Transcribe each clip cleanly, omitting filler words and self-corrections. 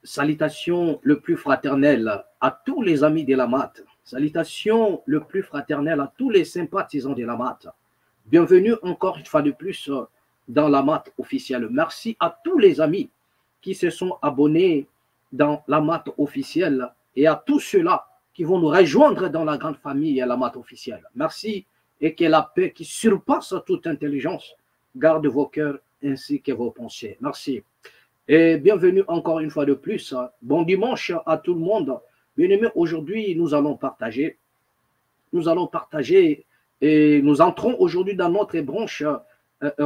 Salutations le plus fraternelles à tous les amis de la MAT. Salutations le plus fraternelles à tous les sympathisants de la MAT. Bienvenue encore une fois de plus dans la MAT officielle. Merci à tous les amis qui se sont abonnés dans la MAT officielle et à tous ceux-là qui vont nous rejoindre dans la grande famille et la MAT officielle. Merci et que la paix qui surpasse toute intelligence garde vos cœurs ainsi que vos pensées. Merci. Et bienvenue encore une fois de plus. Bon dimanche à tout le monde. Bien-aimés, aujourd'hui, nous allons partager et nous entrons aujourd'hui dans notre branche,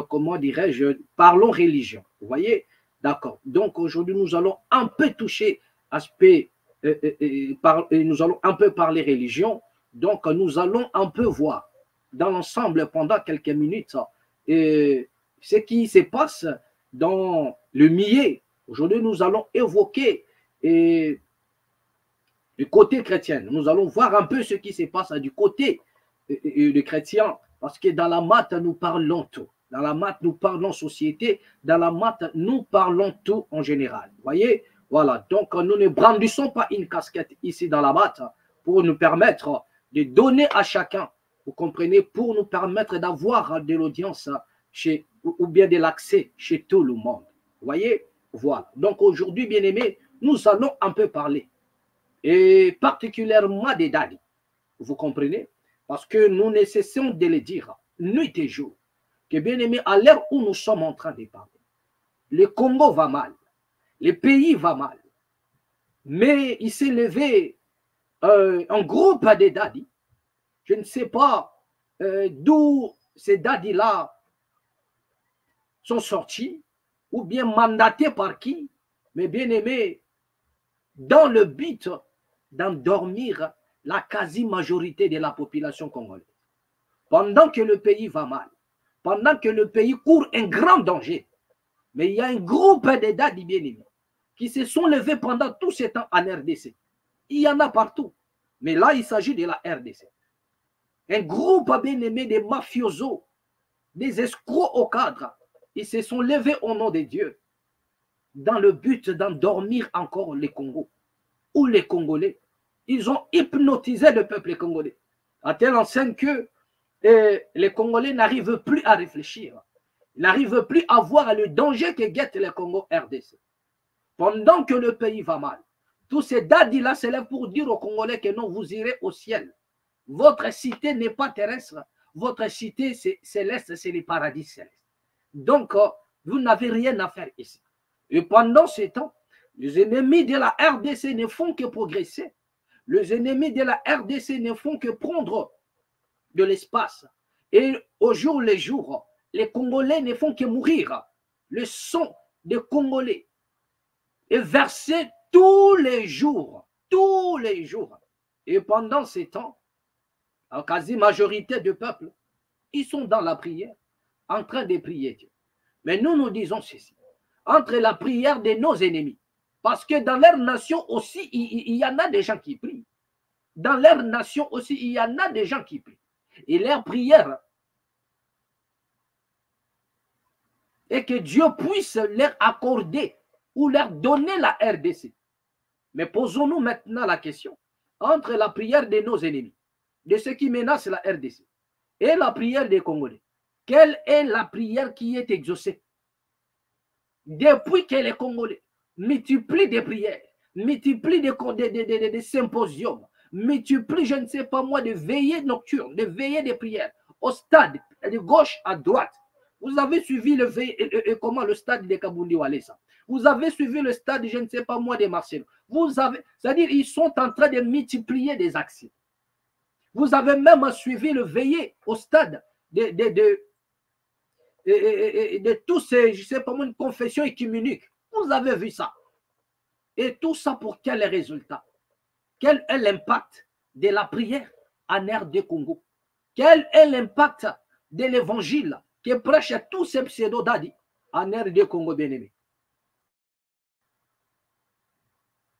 comment dirais-je, parlons religion. Vous voyez? D'accord. Donc aujourd'hui, nous allons un peu toucher aspect, nous allons un peu parler religion. Donc nous allons un peu voir dans l'ensemble pendant quelques minutes ce qui se passe dans le millet. Aujourd'hui, nous allons évoquer du côté chrétien. Nous allons voir un peu ce qui se passe du côté des chrétiens, parce que dans la MAT, nous parlons tout. Dans la MAT, nous parlons société. Dans la MAT, nous parlons tout en général. Vous voyez? Voilà. Donc, nous ne brandissons pas une casquette ici dans la MAT pour nous permettre de donner à chacun, vous comprenez, pour nous permettre d'avoir de l'audience ou bien de l'accès chez tout le monde. Vous voyez? Voilà. Donc aujourd'hui, bien aimés, nous allons un peu parler, et particulièrement des dadis. Vous comprenez? Parce que nous ne cessons de le dire, nuit et jour, que bien aimés, à l'heure où nous sommes en train de parler, le Congo va mal, le pays va mal, mais il s'est levé un groupe de dadis. Je ne sais pas d'où ces dadis-là sont sortis, ou bien mandatés par qui, mais bien aimé, dans le but d'endormir la quasi-majorité de la population congolaise. Pendant que le pays va mal, pendant que le pays court un grand danger, mais il y a un groupe de dadis bien aimés qui se sont levés pendant tout ce temps en RDC. Il y en a partout, mais là il s'agit de la RDC. Un groupe bien aimé de mafiosos, des escrocs au cadre, ils se sont levés au nom de Dieu dans le but d'endormir encore les Congos ou les Congolais. Ils ont hypnotisé le peuple congolais à telle enseigne que les Congolais n'arrivent plus à réfléchir, n'arrivent plus à voir le danger que guette le Congo RDC. Pendant que le pays va mal, tous ces dadis-là se lèvent pour dire aux Congolais que non, vous irez au ciel. Votre cité n'est pas terrestre, votre cité c'est céleste, c'est le paradis céleste. Donc, vous n'avez rien à faire ici. Et pendant ce temps, les ennemis de la RDC ne font que progresser. Les ennemis de la RDC ne font que prendre de l'espace. Et au jour le jour, les Congolais ne font que mourir. Le sang des Congolais est versé tous les jours. Tous les jours. Et pendant ce temps, la quasi-majorité du peuple, ils sont dans la prière, en train de prier Dieu. Mais nous, nous disons ceci, entre la prière de nos ennemis, parce que dans leur nation aussi, il y en a des gens qui prient. Dans leur nation aussi, il y en a des gens qui prient. Et leur prière, et que Dieu puisse leur accorder ou leur donner la RDC. Mais posons-nous maintenant la question, entre la prière de nos ennemis, de ceux qui menacent la RDC, et la prière des Congolais, quelle est la prière qui est exaucée? Depuis que les Congolais multiplient des prières, multiplient des symposiums, multiplient, je ne sais pas moi, des veillées nocturnes, des veillées de prières, au stade, de gauche à droite. Vous avez suivi le stade de Kabundi Walesa. Vous avez suivi le stade, je ne sais pas moi, de Marcelo. C'est-à-dire, ils sont en train de multiplier des actions. Vous avez même suivi le veillé au stade de tous ces, je ne sais pas moi, une confession écuménique. Vous avez vu ça. Et tout ça pour quel résultat? Quel est l'impact de la prière en RD Congo? Quel est l'impact de l'évangile qui prêche à tous ces pseudo-dadis en RD Congo, bien-aimé?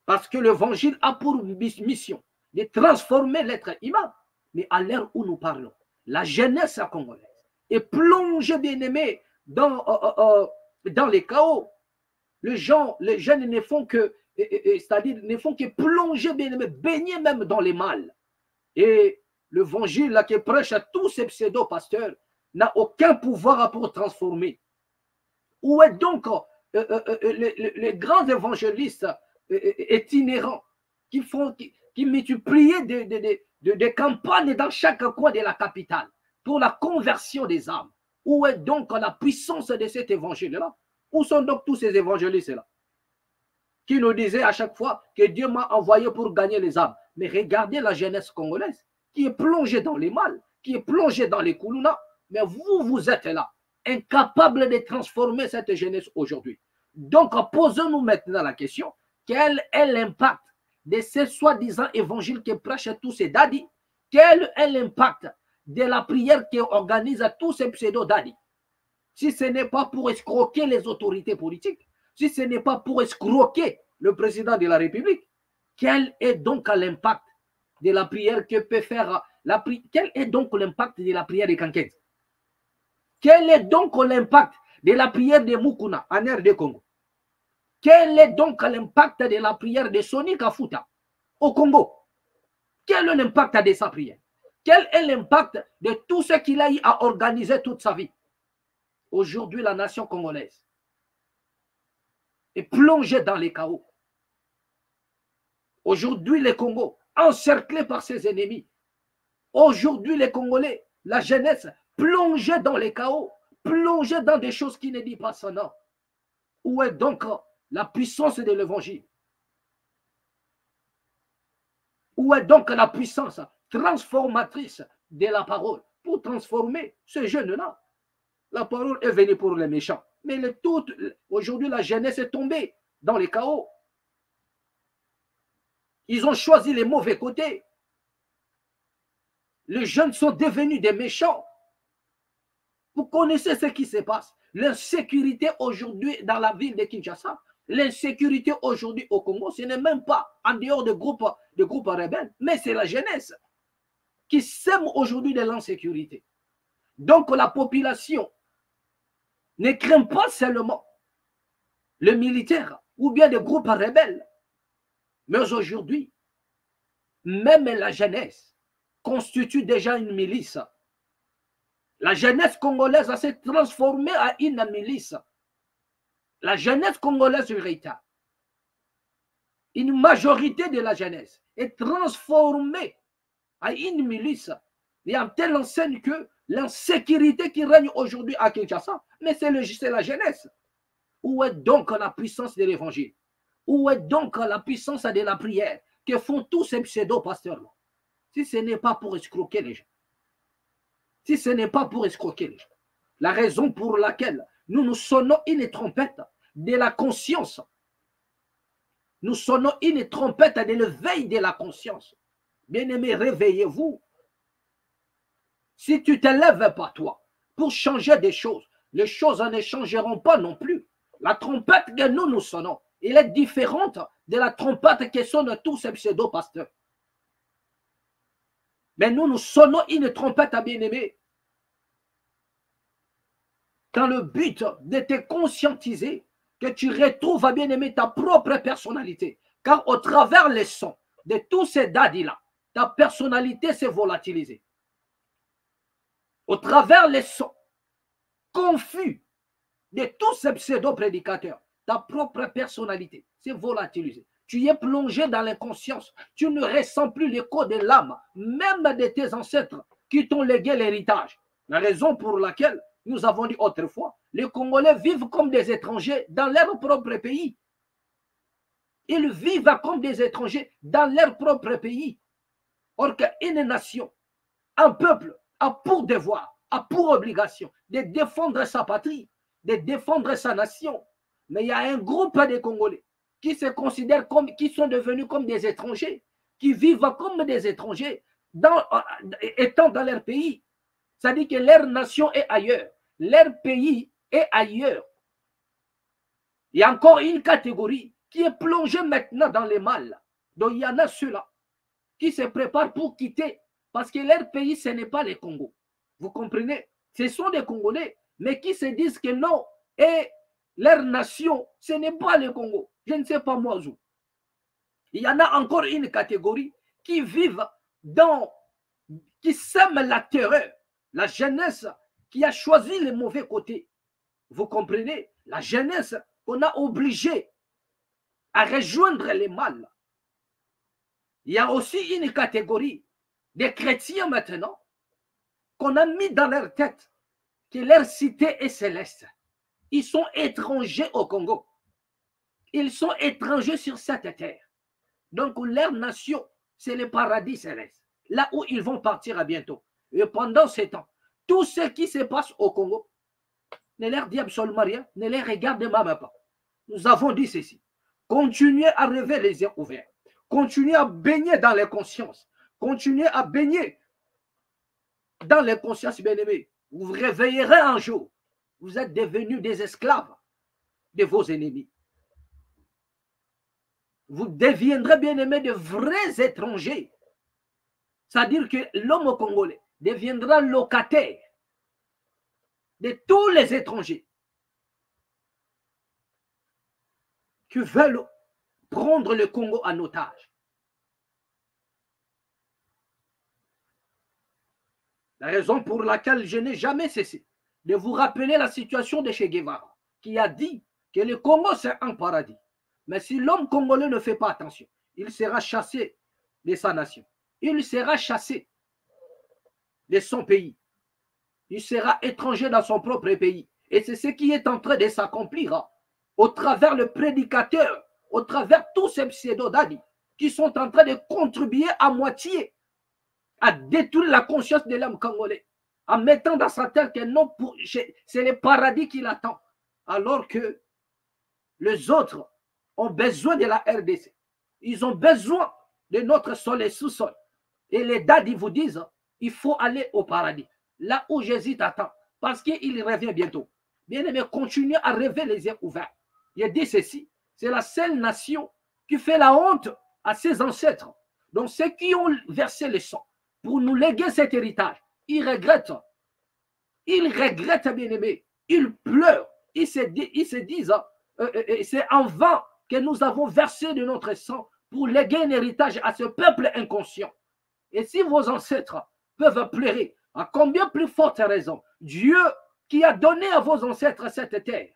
Parce que l'évangile a pour mission de transformer l'être humain. Mais à l'heure où nous parlons, la jeunesse congolaise est plongée, bien-aimé, dans les chaos. Les jeunes ne font que c'est-à-dire ne font que plonger, baigner même dans les mal. Et l'évangile là qui prêche à tous ces pseudo-pasteurs n'a aucun pouvoir pour transformer. Où est donc les grands évangélistes itinérants qui multiplient des campagnes dans chaque coin de la capitale pour la conversion des âmes? Où est donc la puissance de cet évangile-là? Où sont donc tous ces évangélistes-là qui nous disaient à chaque fois que Dieu m'a envoyé pour gagner les âmes? Mais regardez la jeunesse congolaise qui est plongée dans les mal, qui est plongée dans les koulouna. Mais vous êtes là, incapable de transformer cette jeunesse aujourd'hui. Donc, posons-nous maintenant la question, quel est l'impact de ces soi-disant évangiles qui prêchent tous ces dadis? Quel est l'impact de la prière qui organise tous ces pseudo-dadis? Si ce n'est pas pour escroquer les autorités politiques, si ce n'est pas pour escroquer le président de la République, quel est donc l'impact de la prière que peut faire la prière? Quel est donc l'impact de la prière de Kanket? Quel est donc l'impact de la prière de Mukuna en RD Congo? Quel est donc l'impact de la prière de Soni Kafuta au Congo? Quel est l'impact de sa prière? Quel est l'impact de tout ce qu'il a eu à organiser toute sa vie? Aujourd'hui, la nation congolaise est plongée dans les chaos. Aujourd'hui, le Congo, encerclé par ses ennemis. Aujourd'hui, les Congolais, la jeunesse, plongée dans les chaos, plongée dans des choses qui ne disent pas son nom. Où est donc la puissance de l'évangile? Où est donc la puissance transformatrice de la parole pour transformer ce jeune-là? La parole est venue pour les méchants. Mais aujourd'hui, la jeunesse est tombée dans les chaos. Ils ont choisi les mauvais côtés. Les jeunes sont devenus des méchants. Vous connaissez ce qui se passe. L'insécurité aujourd'hui dans la ville de Kinshasa, l'insécurité aujourd'hui au Congo, ce n'est même pas en dehors de groupes rebelles, mais c'est la jeunesse qui sème aujourd'hui de l'insécurité. Donc la population ne craint pas seulement le militaire ou bien des groupes rebelles, mais aujourd'hui, même la jeunesse constitue déjà une milice. La jeunesse congolaise s'est transformée en une milice. La jeunesse congolaise véritable, une majorité de la jeunesse est transformée en une milice. Et en telle enseigne que l'insécurité qui règne aujourd'hui à Kinshasa, mais c'est la jeunesse. Où est donc la puissance de l'évangile? Où est donc la puissance de la prière que font tous ces pseudo-pasteurs-là? Si ce n'est pas pour escroquer les gens. Si ce n'est pas pour escroquer les gens. La raison pour laquelle nous sonnons une trompette de la conscience. Nous sonnons une trompette de l'éveil de la conscience. Bien-aimés, réveillez-vous. Si tu ne te lèves pas, toi, pour changer des choses, les choses ne changeront pas non plus. La trompette que nous sonnons, elle est différente de la trompette que sonnent tous ces pseudo-pasteurs. Mais nous sonnons une trompette à bien-aimés dans le but de te conscientiser que tu retrouves à bien-aimé ta propre personnalité. Car au travers les sons de tous ces dadis-là, ta personnalité s'est volatilisée. Au travers les sons confus de tous ces pseudo-prédicateurs, ta propre personnalité s'est volatilisée. Tu es plongé dans l'inconscience. Tu ne ressens plus l'écho de l'âme, même de tes ancêtres qui t'ont légué l'héritage. La raison pour laquelle nous avons dit autrefois, les Congolais vivent comme des étrangers dans leur propre pays. Ils vivent comme des étrangers dans leur propre pays. Or qu'une nation, un peuple a pour devoir, a pour obligation de défendre sa patrie, de défendre sa nation. Mais il y a un groupe de Congolais qui se considèrent comme, qui sont devenus comme des étrangers, qui vivent comme des étrangers étant dans leur pays. C'est-à-dire que leur nation est ailleurs, leur pays est ailleurs. Il y a encore une catégorie qui est plongée maintenant dans les mal. Donc il y en a ceux-là qui se préparent pour quitter parce que leur pays, ce n'est pas le Congo. Vous comprenez? Ce sont des Congolais, mais qui se disent que non, et leur nation, ce n'est pas le Congo. Je ne sais pas moi où. Il y en a encore une catégorie qui vivent qui sèment la terreur, la jeunesse qui a choisi les mauvais côtés. Vous comprenez? La jeunesse qu'on a obligée à rejoindre les mâles. Il y a aussi une catégorie des chrétiens maintenant qu'on a mis dans leur tête que leur cité est céleste. Ils sont étrangers au Congo. Ils sont étrangers sur cette terre. Donc leur nation, c'est le paradis céleste. Là où ils vont partir à bientôt. Et pendant ce temps, tout ce qui se passe au Congo ne leur dit absolument rien, ne les regarde même pas. Nous avons dit ceci. Continuez à rêver les yeux ouverts. Continuez à baigner dans les consciences. Continuez à baigner dans les consciences, bien-aimés. Vous vous réveillerez un jour. Vous êtes devenus des esclaves de vos ennemis. Vous deviendrez, bien-aimés, de vrais étrangers. C'est-à-dire que l'homme congolais deviendra locataire de tous les étrangers qui veulent prendre le Congo en otage. La raison pour laquelle je n'ai jamais cessé de vous rappeler la situation de Che Guevara, qui a dit que le Congo c'est un paradis. Mais si l'homme congolais ne fait pas attention, il sera chassé de sa nation. Il sera chassé de son pays. Il sera étranger dans son propre pays. Et c'est ce qui est en train de s'accomplir au travers le prédicateur, au travers tous ces pseudo-dadis qui sont en train de contribuer à moitié à détruire la conscience de l'homme congolais en mettant dans sa tête que non, c'est le paradis qui l'attend. Alors que les autres ont besoin de la RDC. Ils ont besoin de notre sol et sous-sol. Et les dadis vous disent, il faut aller au paradis. Là où Jésus t'attend, parce qu'il revient bientôt. Bien aimé, continuez à rêver les yeux ouverts. Il dit ceci, c'est la seule nation qui fait la honte à ses ancêtres. Donc ceux qui ont versé le sang pour nous léguer cet héritage, ils regrettent. Ils regrettent, bien aimé. Ils pleurent. Ils se disent, c'est en vain que nous avons versé de notre sang pour léguer un héritage à ce peuple inconscient. Et si vos ancêtres peuvent pleurer, à combien plus forte raison Dieu qui a donné à vos ancêtres cette terre,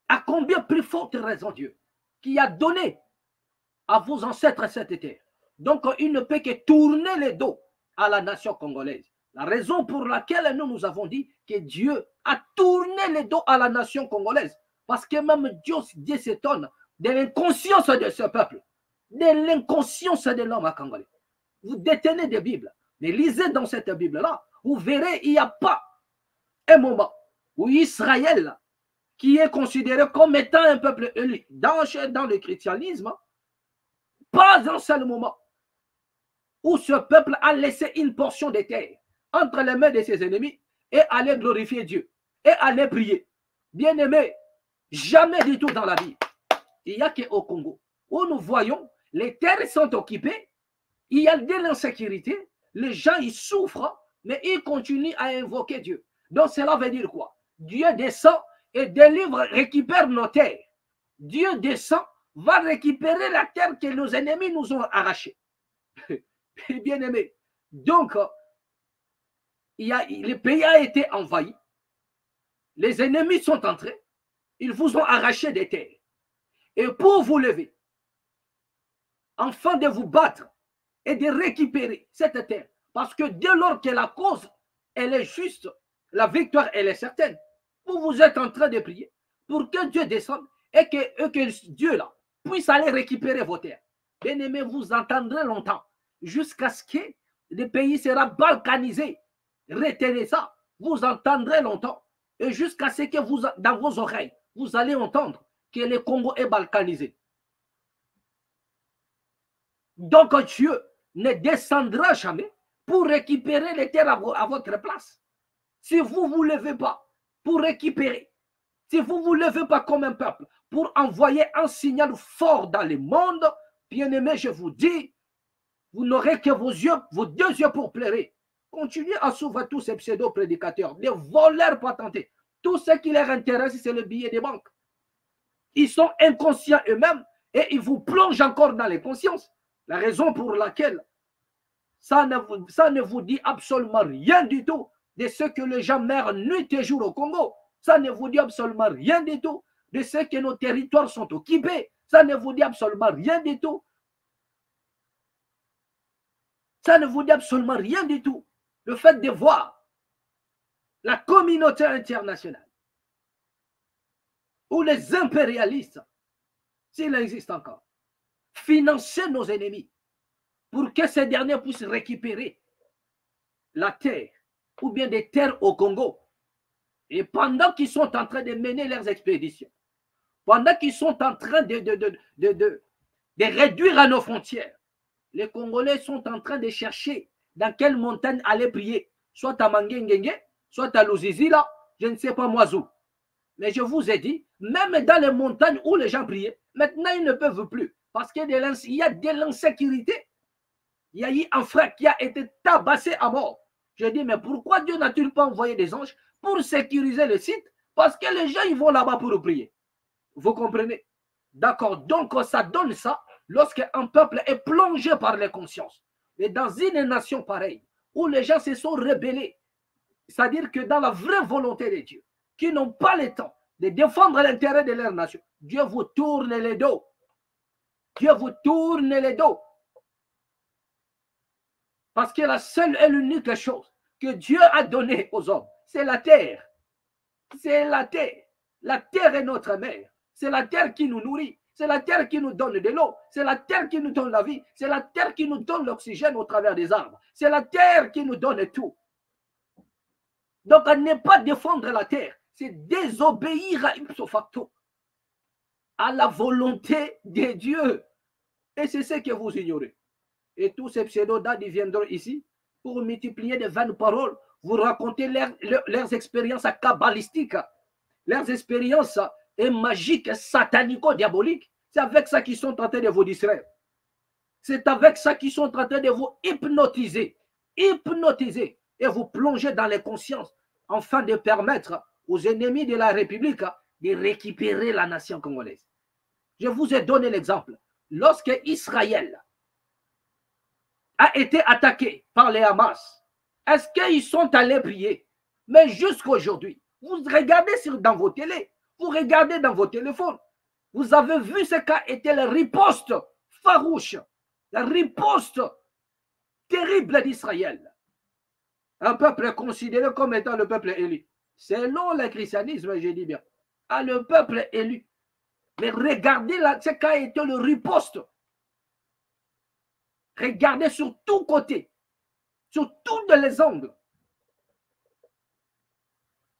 à combien plus forte raison Dieu qui a donné à vos ancêtres cette terre. Donc il ne peut que tourner le dos à la nation congolaise. La raison pour laquelle nous avons dit que Dieu a tourné le dos à la nation congolaise, parce que même Dieu s'étonne de l'inconscience de ce peuple, de l'inconscience de l'homme congolais. Vous détenez des Bibles, mais lisez dans cette Bible-là, vous verrez, il n'y a pas un moment où Israël, qui est considéré comme étant un peuple élu dans le christianisme, pas un seul moment où ce peuple a laissé une portion de terre entre les mains de ses ennemis et allait glorifier Dieu et aller prier. Bien aimé, jamais du tout dans la vie. Il n'y a qu'au Congo où nous voyons les terres sont occupées, il y a de l'insécurité, les gens ils souffrent, mais ils continuent à invoquer Dieu. Donc cela veut dire quoi? Dieu descend et délivre, récupère nos terres. Dieu descend, va récupérer la terre que nos ennemis nous ont arrachée. Bien aimé. Donc, le pays a été envahi. Les ennemis sont entrés. Ils vous ont arraché des terres. Et pour vous lever, afin de vous battre et de récupérer cette terre, parce que dès lors que la cause, elle est juste, la victoire, elle est certaine, vous êtes en train de prier pour que Dieu descende et que Dieu là puisse aller récupérer vos terres. Bien aimé, vous entendrez longtemps jusqu'à ce que le pays sera balkanisé. Retenez ça, vous entendrez longtemps et jusqu'à ce que vous, dans vos oreilles, vous allez entendre que le Congo est balkanisé. Donc Dieu ne descendra jamais pour récupérer les terres à votre place. Si vous ne vous levez pas pour récupérer, si vous ne vous levez pas comme un peuple pour envoyer un signal fort dans le monde, bien aimé, je vous dis, vous n'aurez que vos deux yeux pour pleurer. Continuez à suivre tous ces pseudo-prédicateurs, des voleurs patentés. Tout ce qui leur intéresse, c'est le billet des banques. Ils sont inconscients eux-mêmes et ils vous plongent encore dans les consciences. La raison pour laquelle ça ne vous dit absolument rien du tout de ce que les gens meurent nuit et jour au Congo. Ça ne vous dit absolument rien du tout de ce que nos territoires sont occupés. Ça ne vous dit absolument rien du tout. Ça ne vous dit absolument rien du tout. Le fait de voir la communauté internationale ou les impérialistes, s'il existe encore, financer nos ennemis pour que ces derniers puissent récupérer la terre ou bien des terres au Congo. Et pendant qu'ils sont en train de mener leurs expéditions, pendant qu'ils sont en train de réduire à nos frontières, les Congolais sont en train de chercher dans quelle montagne aller prier, soit à Mangengenge, soit à Luzizila, je ne sais pas moi où. Mais je vous ai dit, même dans les montagnes où les gens priaient, maintenant ils ne peuvent plus, parce qu'il y a de l'insécurité. Il y a eu un frère qui a été tabassé à mort. Je dis, mais pourquoi Dieu n'a-t-il pas envoyé des anges pour sécuriser le site? Parce que les gens, ils vont là-bas pour prier. Vous comprenez? D'accord. Donc, ça donne ça lorsqu'un peuple est plongé par les consciences. Et dans une nation pareille, où les gens se sont rebellés, c'est-à-dire que dans la vraie volonté de Dieu, qui n'ont pas le temps de défendre l'intérêt de leur nation, Dieu vous tourne les dos. Dieu vous tourne les dos. Parce que la seule et l'unique chose que Dieu a donnée aux hommes, c'est la terre. C'est la terre. La terre est notre mère. C'est la terre qui nous nourrit. C'est la terre qui nous donne de l'eau. C'est la terre qui nous donne la vie. C'est la terre qui nous donne l'oxygène au travers des arbres. C'est la terre qui nous donne tout. Donc, à ne pas défendre la terre, c'est désobéir à ipso facto à la volonté de Dieu. Et c'est ce que vous ignorez. Et tous ces pseudo-dads viendront ici pour multiplier des vaines paroles, vous raconter leurs expériences kabbalistiques, leurs expériences magiques, satanico-diaboliques. C'est avec ça qu'ils sont en train de vous distraire. C'est avec ça qu'ils sont en train de vous hypnotiser. Hypnotiser et vous plonger dans les consciences afin de permettre aux ennemis de la République de récupérer la nation congolaise. Je vous ai donné l'exemple. Lorsque Israël a été attaqué par les Hamas, est-ce qu'ils sont allés prier? Mais jusqu'à aujourd'hui, vous regardez dans vos télés, vous regardez dans vos téléphones, vous avez vu ce qu'a été la riposte farouche, la riposte terrible d'Israël. Un peuple considéré comme étant le peuple élu. Selon le christianisme, je dis bien, le peuple élu. Mais regardez là, ce qu'a été le riposte. Regardez sur tous côtés, sur tous les angles.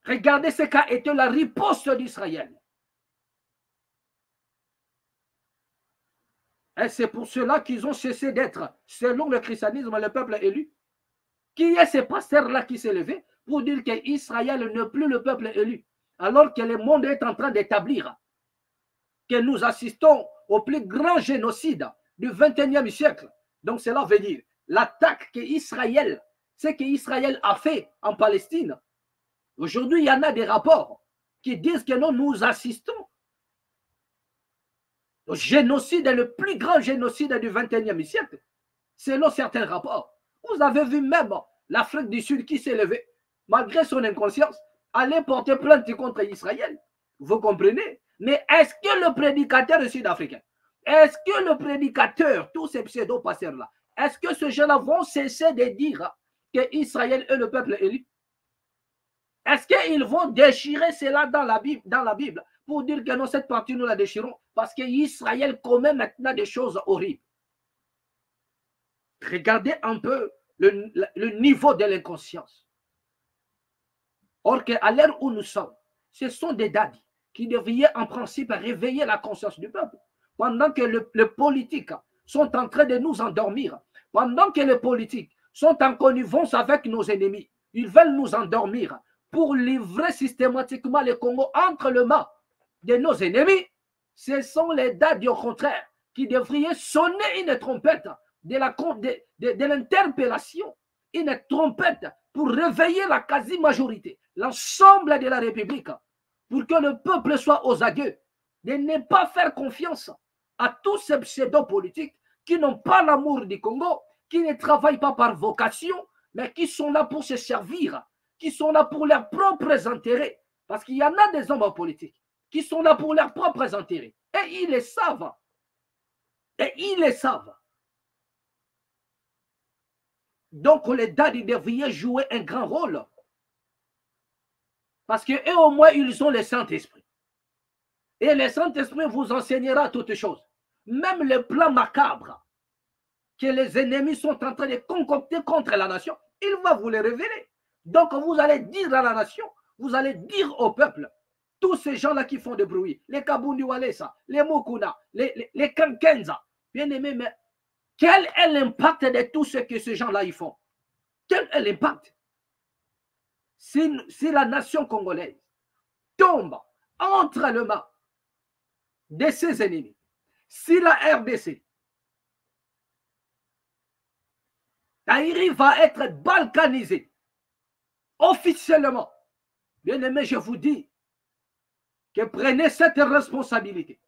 Regardez ce qu'a été la riposte d'Israël. Et c'est pour cela qu'ils ont cessé d'être, selon le christianisme, le peuple élu. Qui est ce pasteur-là qui s'est levé pour dire qu'Israël n'est plus le peuple élu, alors que le monde est en train d'établir que nous assistons au plus grand génocide du XXIe siècle. Donc cela veut dire l'attaque qu'Israël, ce qu'Israël a fait en Palestine. Aujourd'hui, il y en a des rapports qui disent que nous assistons au génocide, le plus grand génocide du XXIe siècle, selon certains rapports. Vous avez vu même l'Afrique du Sud qui s'est levée, malgré son inconscience, aller porter plainte contre Israël. Vous comprenez? Mais est-ce que le prédicateur sud-africain, est-ce que le prédicateur, tous ces pseudo-pasteurs-là, est-ce que ces gens-là vont cesser de dire qu'Israël est le peuple élu? Est-ce qu'ils vont déchirer cela dans la Bible pour dire que non, cette partie, nous la déchirons parce qu'Israël commet maintenant des choses horribles? Regardez un peu le niveau de l'inconscience. Or qu'à l'heure où nous sommes, ce sont des dadis qui devraient en principe réveiller la conscience du peuple. Pendant que les politiques sont en train de nous endormir, pendant que les politiques sont en connivence avec nos ennemis, ils veulent nous endormir pour livrer systématiquement le Congo entre les mains de nos ennemis. Ce sont les dadis au contraire qui devraient sonner une trompette de l'interpellation, une trompette pour réveiller la quasi-majorité, l'ensemble de la République, pour que le peuple soit aux aguets de ne pas faire confiance à tous ces pseudo-politiques qui n'ont pas l'amour du Congo, qui ne travaillent pas par vocation, mais qui sont là pour se servir, qui sont là pour leurs propres intérêts. Parce qu'il y en a des hommes politiques qui sont là pour leurs propres intérêts. Et ils le savent. Et ils le savent. Donc les dadis devraient jouer un grand rôle. Parce qu'eux au moins, ils ont le Saint-Esprit. Et le Saint-Esprit vous enseignera toutes choses. Même le plan macabre que les ennemis sont en train de concocter contre la nation, il va vous les révéler. Donc vous allez dire à la nation, vous allez dire au peuple, tous ces gens-là qui font du bruit, les Kabundi Walesa, les Mukuna, les Kankenza, bien aimé, mais quel est l'impact de tout ce que ces gens-là y font? Quel est l'impact? Si la nation congolaise tombe entre les mains de ses ennemis, si la RDC arrive à être balkanisée officiellement, bien aimé, je vous dis que prenez cette responsabilité.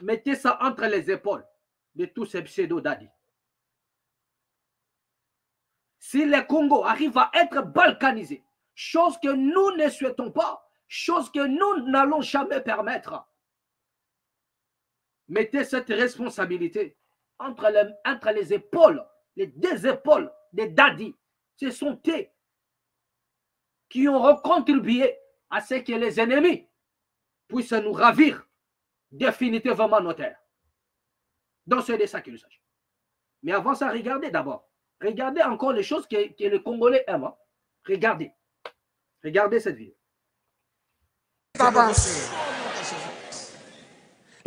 Mettez ça entre les épaules de tous ces pseudo-dadis. Si le Congo arrive à être balkanisé, chose que nous ne souhaitons pas, chose que nous n'allons jamais permettre, mettez cette responsabilité entre les épaules, les deux épaules des dadis. Ce sont eux qui ont contribué à ce que les ennemis puissent nous ravir définitivement nos terres. Donc c'est de ça qu'il s'agit. Mais avant ça, regardez d'abord. Regardez encore les choses que les Congolais aiment. Regardez. Regardez cette vidéo.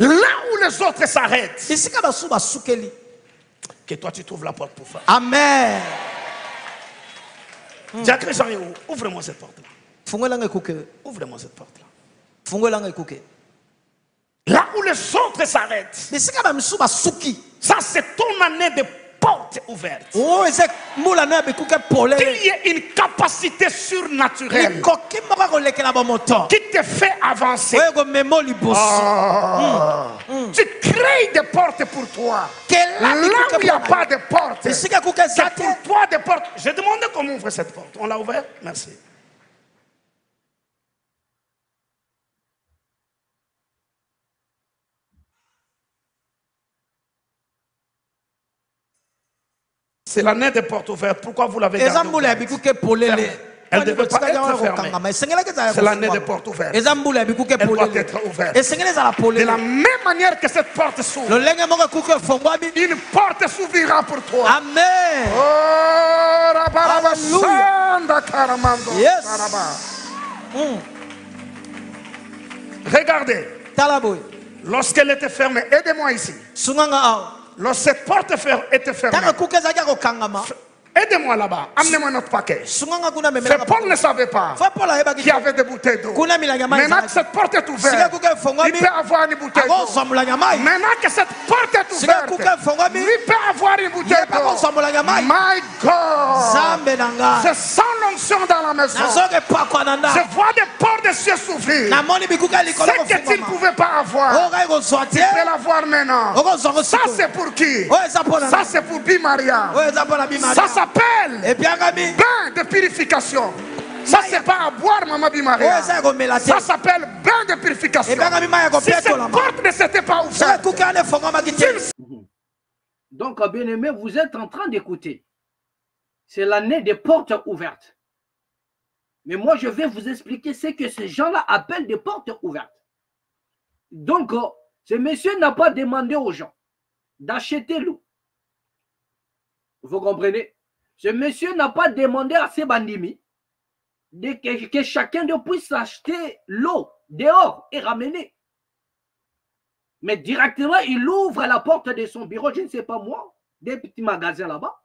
Là où les autres s'arrêtent, que toi tu trouves la porte pour faire. Amen. Jacques Jean, ouvre-moi cette porte-là. Ouvre-moi cette porte-là. Là où les autres s'arrêtent, ça c'est ton année de porte ouverte. Qu'il y ait une capacité surnaturelle qui te fait avancer. Tu crées des portes pour toi. Là où il n'y a pas de porte, c'est pour toi des portes. J'ai demandé comment ouvrir cette porte. On l'a ouverte? Merci. C'est l'année des portes ouvertes. Pourquoi vous l'avez gardée ouverte? Elle ne devait pas être fermée. C'est l'année des portes ouvertes. Elle doit être ouverte. De la même manière que cette porte s'ouvre, une porte s'ouvrira pour toi. Amen. Yes. Regardez. Lorsqu'elle était fermée, aidez-moi ici. Lorsque cette porte était fermée, aidez-moi là-bas, amenez-moi notre paquet. Paul ne savait pas qu'il y avait des bouteilles d'eau. Maintenant que cette porte est ouverte, il peut avoir une bouteille d'eau. Maintenant que cette porte est ouverte, il peut avoir une bouteille d'eau. My God, je sens l'onction dans la maison. Je vois des portes de cieux s'ouvrir. Ce que tu ne pouvais pas avoir, tu peux l'avoir maintenant. Ça c'est pour qui? Ça c'est pour Bimaria. Ça s'appelle bain de purification. Ça c'est pas à boire, Maman Bimaria. Ça s'appelle bain de purification. Si cette porte ne s'était pas ouverte. Donc, bien aimé, vous êtes en train d'écouter. C'est l'année des portes ouvertes. Mais moi, je vais vous expliquer ce que ces gens-là appellent des portes ouvertes. Donc, ce monsieur n'a pas demandé aux gens d'acheter l'eau. Vous comprenez? Ce monsieur n'a pas demandé à ses bandits que chacun de puisse acheter l'eau dehors et ramener. Mais directement, il ouvre la porte de son bureau, je ne sais pas moi, des petits magasins là-bas.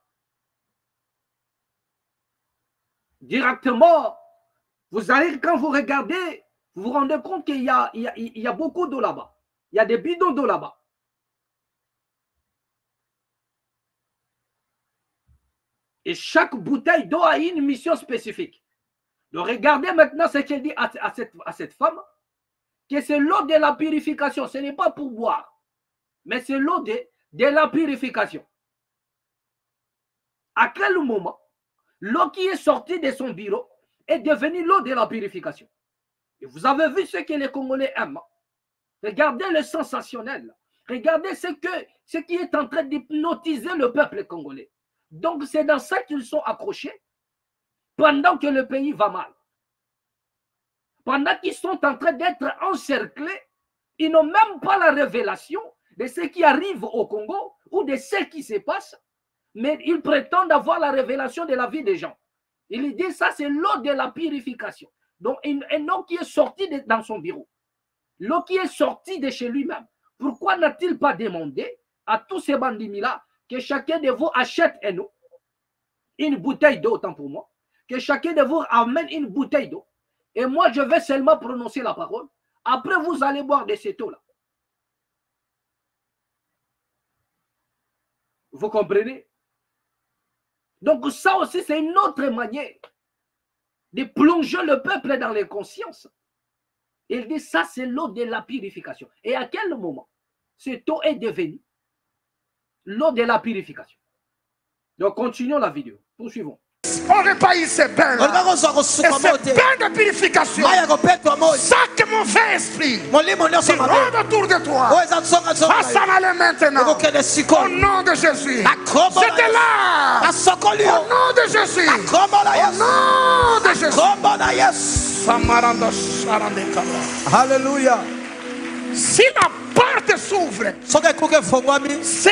Directement, vous allez, quand vous regardez, vous vous rendez compte qu'il y a beaucoup d'eau là-bas. Il y a des bidons d'eau là-bas. Et chaque bouteille d'eau a une mission spécifique. Donc regardez maintenant ce qu'elle dit à cette femme. que c'est l'eau de la purification. Ce n'est pas pour boire, mais c'est l'eau de la purification. À quel moment l'eau qui est sortie de son bureau est devenue l'eau de la purification? Et vous avez vu ce que les Congolais aiment. Regardez le sensationnel. Regardez ce qui est en train d'hypnotiser le peuple congolais. Donc c'est dans ça qu'ils sont accrochés pendant que le pays va mal. Pendant qu'ils sont en train d'être encerclés, ils n'ont même pas la révélation de ce qui arrive au Congo ou de ce qui se passe, mais ils prétendent avoir la révélation de la vie des gens. Ils disent ça, c'est l'eau de la purification. Donc, un homme qui est sorti dans son bureau, l'eau qui est sortie de chez lui-même, pourquoi n'a-t-il pas demandé à tous ces bandits-là que chacun de vous achète une bouteille d'eau, autant pour moi, que chacun de vous amène une bouteille d'eau, et moi je vais seulement prononcer la parole, après vous allez boire de cette eau-là. Vous comprenez? Donc ça aussi, c'est une autre manière de plonger le peuple dans les consciences. Il dit ça, c'est l'eau de la purification. Et à quel moment cette eau est devenue l'eau de la purification? Donc continuons la vidéo. Poursuivons. On repaille ces bains là. Et ces bains de purification. Chaque mauvais esprit qui rôde autour de toi, va s'en aller maintenant. Au nom de Jésus. C'était là. Au nom de Jésus. Au nom de Jésus. Alléluia. Si la porte s'ouvre, c'est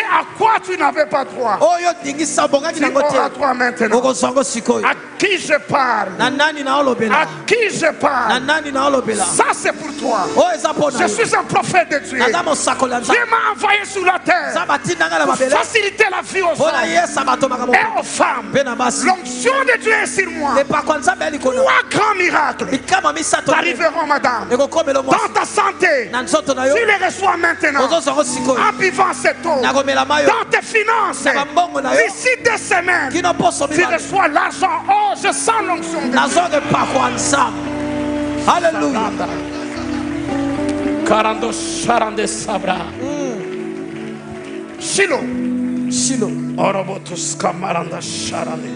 à quoi tu n'avais pas droit. Tu auras droit maintenant. À qui je parle? À qui je parle? Ça c'est pour toi. Je suis un prophète de Dieu. Dieu m'a envoyé sur la terre pour faciliter la vie aux hommes et aux femmes. L'onction de Dieu est sur moi. Trois grands miracles t'arriveront, madame, dans ta santé. Tu les reçois maintenant en buvant cette eau. Dans tes finances, d'ici 2 semaines, tu reçois l'argent. Oh, je sens l'onction de Dieu. Alléluia. Shilo. Orobotus kamaranda sharane.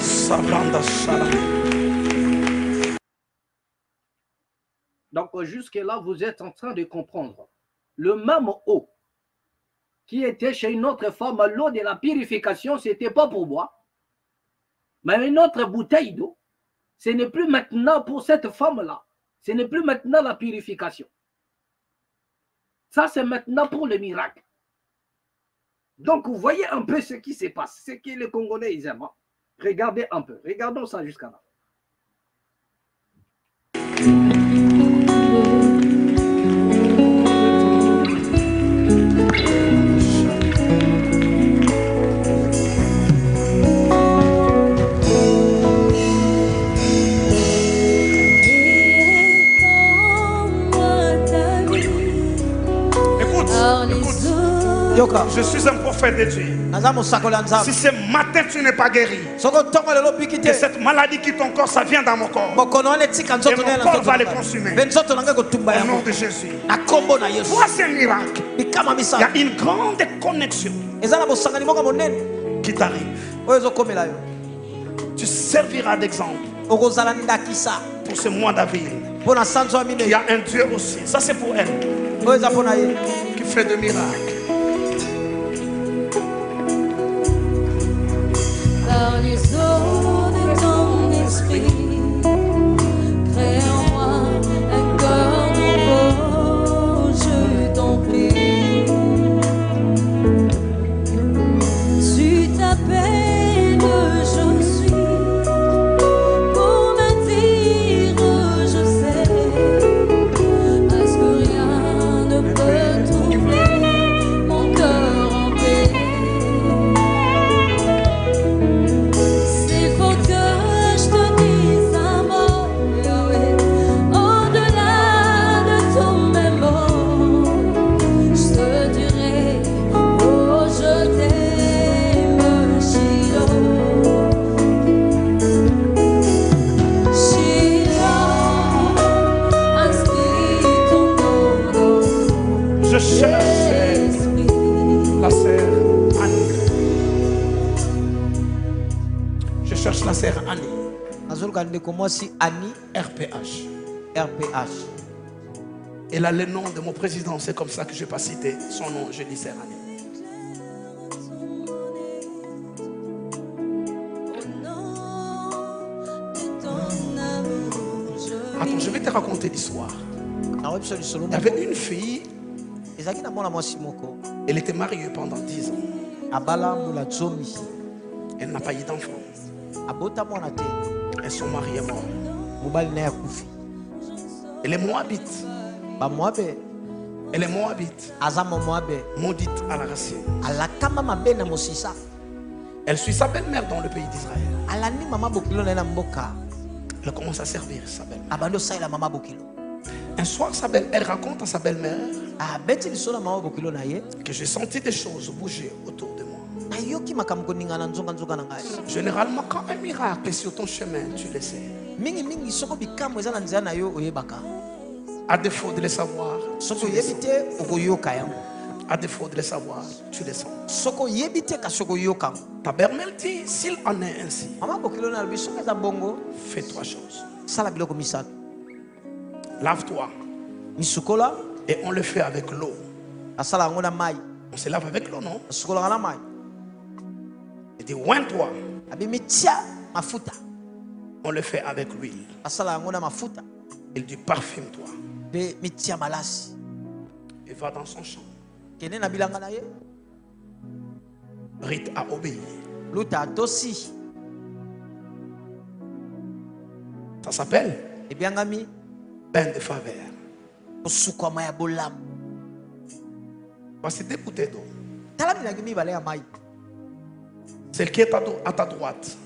Sabranda sharane. Donc jusque-là, vous êtes en train de comprendre. Le même eau qui était chez une autre femme, l'eau de la purification, ce n'était pas pour boire. Mais une autre bouteille d'eau, ce n'est plus maintenant pour cette femme-là. Ce n'est plus maintenant la purification. Ça, c'est maintenant pour le miracle. Donc, vous voyez un peu ce qui se passe. Ce que les Congolais, ils aiment. Regardez un peu. Regardons ça jusqu'à là. Je suis un prophète de Dieu. Si ce matin tu n'es pas guéri, que cette maladie qui ton corps, ça vient dans mon corps, et mon corps va les consumer. Au nom de Jésus. Vois ce miracle. Il y a une grande connexion qui t'arrive. Tu serviras d'exemple pour ce mois d'avril. Il y a un Dieu aussi. Ça c'est pour elle qui fait des miracles. Par les eaux de ton esprit, crée en moi un cœur nouveau, je t'en prie. Tu t'appelles je suis, pour me dire je sais, parce que rien ne peut troubler mon cœur en paix. S'il faut que je te dise RPH. RPH. Elle a le nom de mon président, c'est comme ça que je n'ai pas cité son nom, je dis Serrani. Attends, je vais te raconter l'histoire. Il y avait une fille, elle était mariée pendant 10 ans. Elle n'a pas eu d'enfant. Et son mari est mort. Elle est moabite. Elle est moabite. Maudite à la racine. Elle suit sa belle-mère dans le pays d'Israël. Elle commence à servir sa belle-mère. Un soir, elle raconte à sa belle-mère que j'ai senti des choses bouger autour de moi. Généralement, quand un miracle est sur ton chemin, tu le sais. À défaut de le savoir, tu le sens. À défaut de le savoir, tu le sens. Ta belle-mère dit, s'il en est ainsi, fais 3 choses. Lave-toi. Et on le fait avec l'eau. On se lave avec l'eau, non? Il dit, oins-toi. On le fait avec l'huile. Il dit, parfume-toi. Il va dans son champ. Rite a obéi. Ça s'appelle bain de faveur. Voici 2 bouteilles d'eau. Celle qui est à ta droite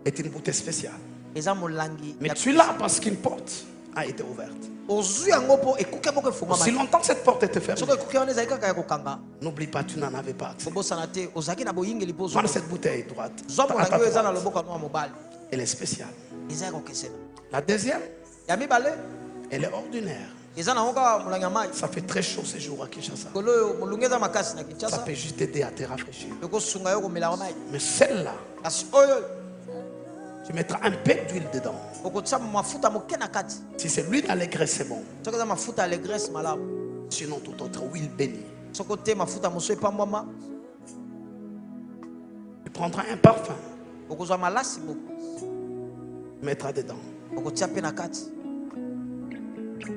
est une bouteille spéciale. Mais tu l'as parce qu'une porte a été ouverte. Aussi longtemps que cette porte était fermée, n'oublie pas, tu n'en avais pas accès. Prends cette bouteille droite. Elle est spéciale. La deuxième, elle est ordinaire. Ça fait très chaud ces jours à Kinshasa. Ça peut juste t'aider à te rafraîchir. Mais celle-là, tu mettras un peu d'huile dedans. Si c'est l'huile d'allégresse, c'est bon. Sinon, toute autre huile bénie. Tu prendras un parfum. Tu mettras dedans.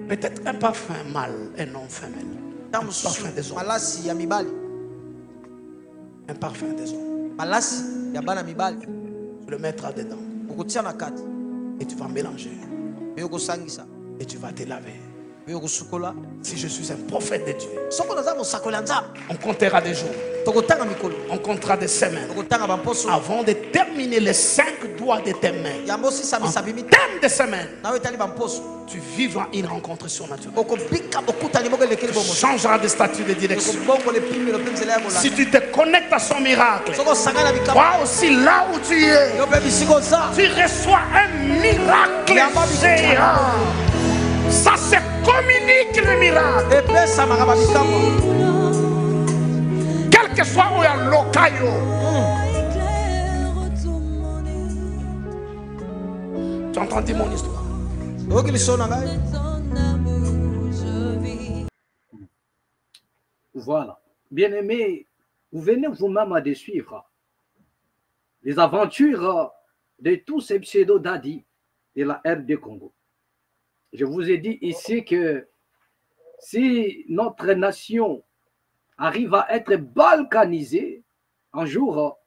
Peut-être un parfum mâle et non femelle. Un parfum des hommes. Un parfum des hommes. Tu le mettras dedans. Et tu vas mélanger. Et tu vas te laver. Si je suis un prophète de Dieu, on comptera des jours. On comptera des semaines avant de terminer les 5 doigts de tes mains. En termes de semaines, tu vivras une rencontre surnaturelle. Tu changeras de statut de direction. Si tu te connectes à son miracle, toi aussi là où tu es, tu reçois un miracle géant. Ça se communique le miracle. Quel que soit où il y a l'ocayo. Tu as entendu mon histoire? Voilà. Bien-aimés, vous venez vous-même de suivre les aventures de tous ces pseudo-dadis de la RD Congo. Je vous ai dit ici que si notre nation arrive à être balkanisée, un jour,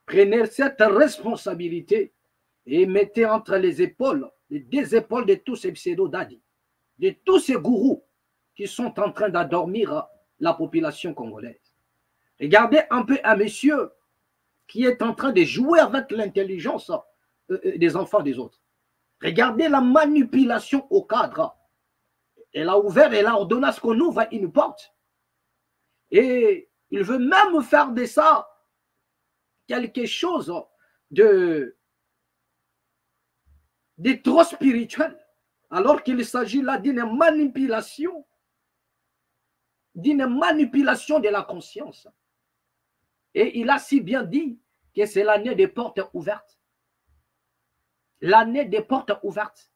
prenez cette responsabilité et mettez entre les épaules, les 2 épaules de tous ces pseudo-dadis, de tous ces gourous qui sont en train d'endormir la population congolaise. Regardez un peu un monsieur qui est en train de jouer avec l'intelligence des enfants des autres. Regardez la manipulation au cadre. Elle a ouvert, elle a ordonné à ce qu'on ouvre une porte. Et il veut même faire de ça quelque chose de trop spirituel. Alors qu'il s'agit là d'une manipulation de la conscience. Et il a si bien dit que c'est l'année des portes ouvertes. l'année des portes ouvertes.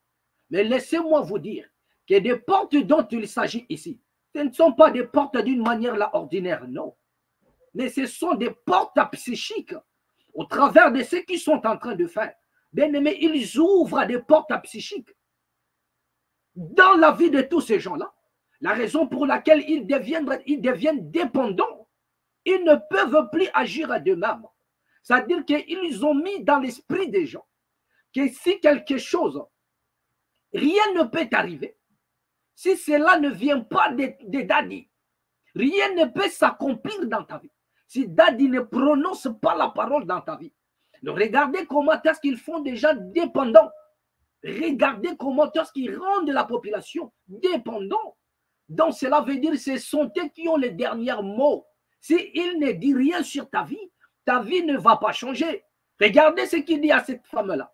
Mais laissez-moi vous dire que des portes dont il s'agit ici, ce ne sont pas des portes d'une manière là ordinaire, non. Mais ce sont des portes psychiques au travers de ce qu'ils sont en train de faire. Bien aimé, ils ouvrent des portes psychiques dans la vie de tous ces gens-là. La raison pour laquelle ils deviennent dépendants, ils ne peuvent plus agir à d'eux-mêmes. C'est-à-dire qu'ils ont mis dans l'esprit des gens que si quelque chose, rien ne peut arriver, si cela ne vient pas de Daddy, rien ne peut s'accomplir dans ta vie. Si Daddy ne prononce pas la parole dans ta vie. Donc regardez comment est-ce qu'ils font des gens dépendants. Regardez comment est-ce qu'ils rendent la population dépendante. Donc cela veut dire que ce sont eux qui ont les derniers mots. S'il ne dit rien sur ta vie ne va pas changer. Regardez ce qu'il dit à cette femme-là.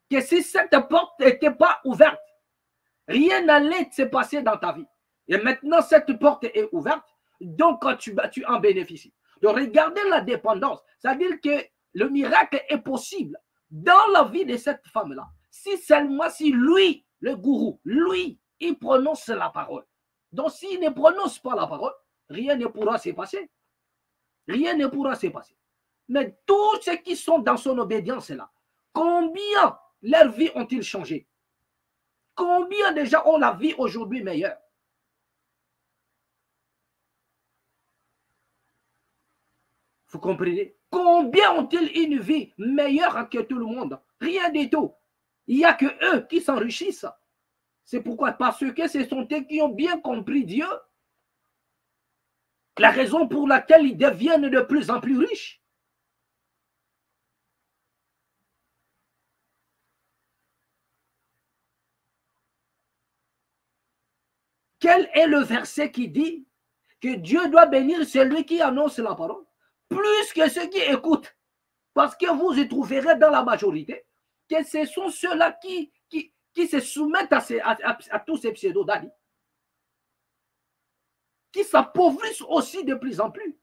Que si cette porte n'était pas ouverte, rien n'allait se passer dans ta vie. Et maintenant, cette porte est ouverte, donc tu en bénéficies. Donc regardez la dépendance. C'est-à-dire que le miracle est possible dans la vie de cette femme-là. Si seulement si lui, le gourou, lui, il prononce la parole. Donc s'il ne prononce pas la parole, rien ne pourra se passer. Rien ne pourra se passer. Mais tous ceux qui sont dans son obédience là, combien leur vie ont-ils changé? Combien de gens ont la vie aujourd'hui meilleure? Vous comprenez? Combien ont-ils une vie meilleure que tout le monde? Rien du tout. Il n'y a que eux qui s'enrichissent. C'est pourquoi? Parce que ce sont eux qui ont bien compris Dieu. La raison pour laquelle ils deviennent de plus en plus riches. Quel est le verset qui dit que Dieu doit bénir celui qui annonce la parole plus que ceux qui écoutent? Parce que vous y trouverez dans la majorité que ce sont ceux-là qui se soumettent à tous ces pseudo-dadis, qui s'appauvrissent aussi de plus en plus.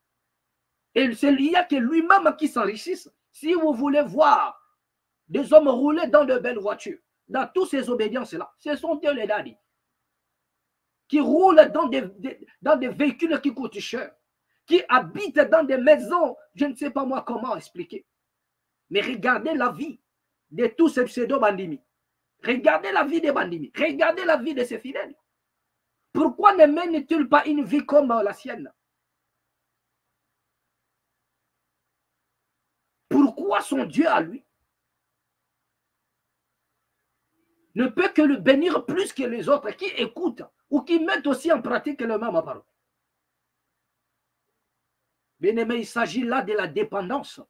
Et il n'y a que lui-même qui s'enrichisse. Si vous voulez voir des hommes rouler dans de belles voitures, dans toutes ces obédiences-là, ce sont eux les dadis qui roulent dans des véhicules qui coûtent cher, qui habitent dans des maisons, je ne sais pas moi comment expliquer. Mais regardez la vie de tous ces pseudo-bandimi. Regardez la vie des bandimi. Regardez la vie de ces fidèles. Pourquoi ne mène-t-il pas une vie comme la sienne? Pourquoi son Dieu à lui ne peut que le bénir plus que les autres qui écoutent ou qui mettent aussi en pratique le même parole? Bien-aimé, il s'agit là de la dépendance.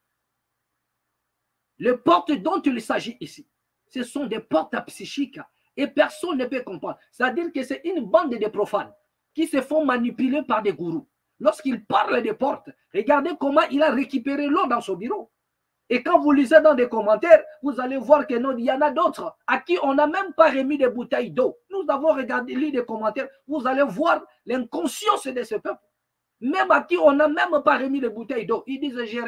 Les portes dont il s'agit ici, ce sont des portes psychiques et personne ne peut comprendre. C'est-à-dire que c'est une bande de profanes qui se font manipuler par des gourous. Lorsqu'ils parlent des portes, regardez comment il a récupéré l'eau dans son bureau. Et quand vous lisez dans des commentaires, vous allez voir que non, il y en a d'autres à qui on n'a même pas remis des bouteilles d'eau. Nous avons regardé, lu des commentaires, vous allez voir l'inconscience de ce peuple. Même à qui on n'a même pas remis des bouteilles d'eau. Ils disent je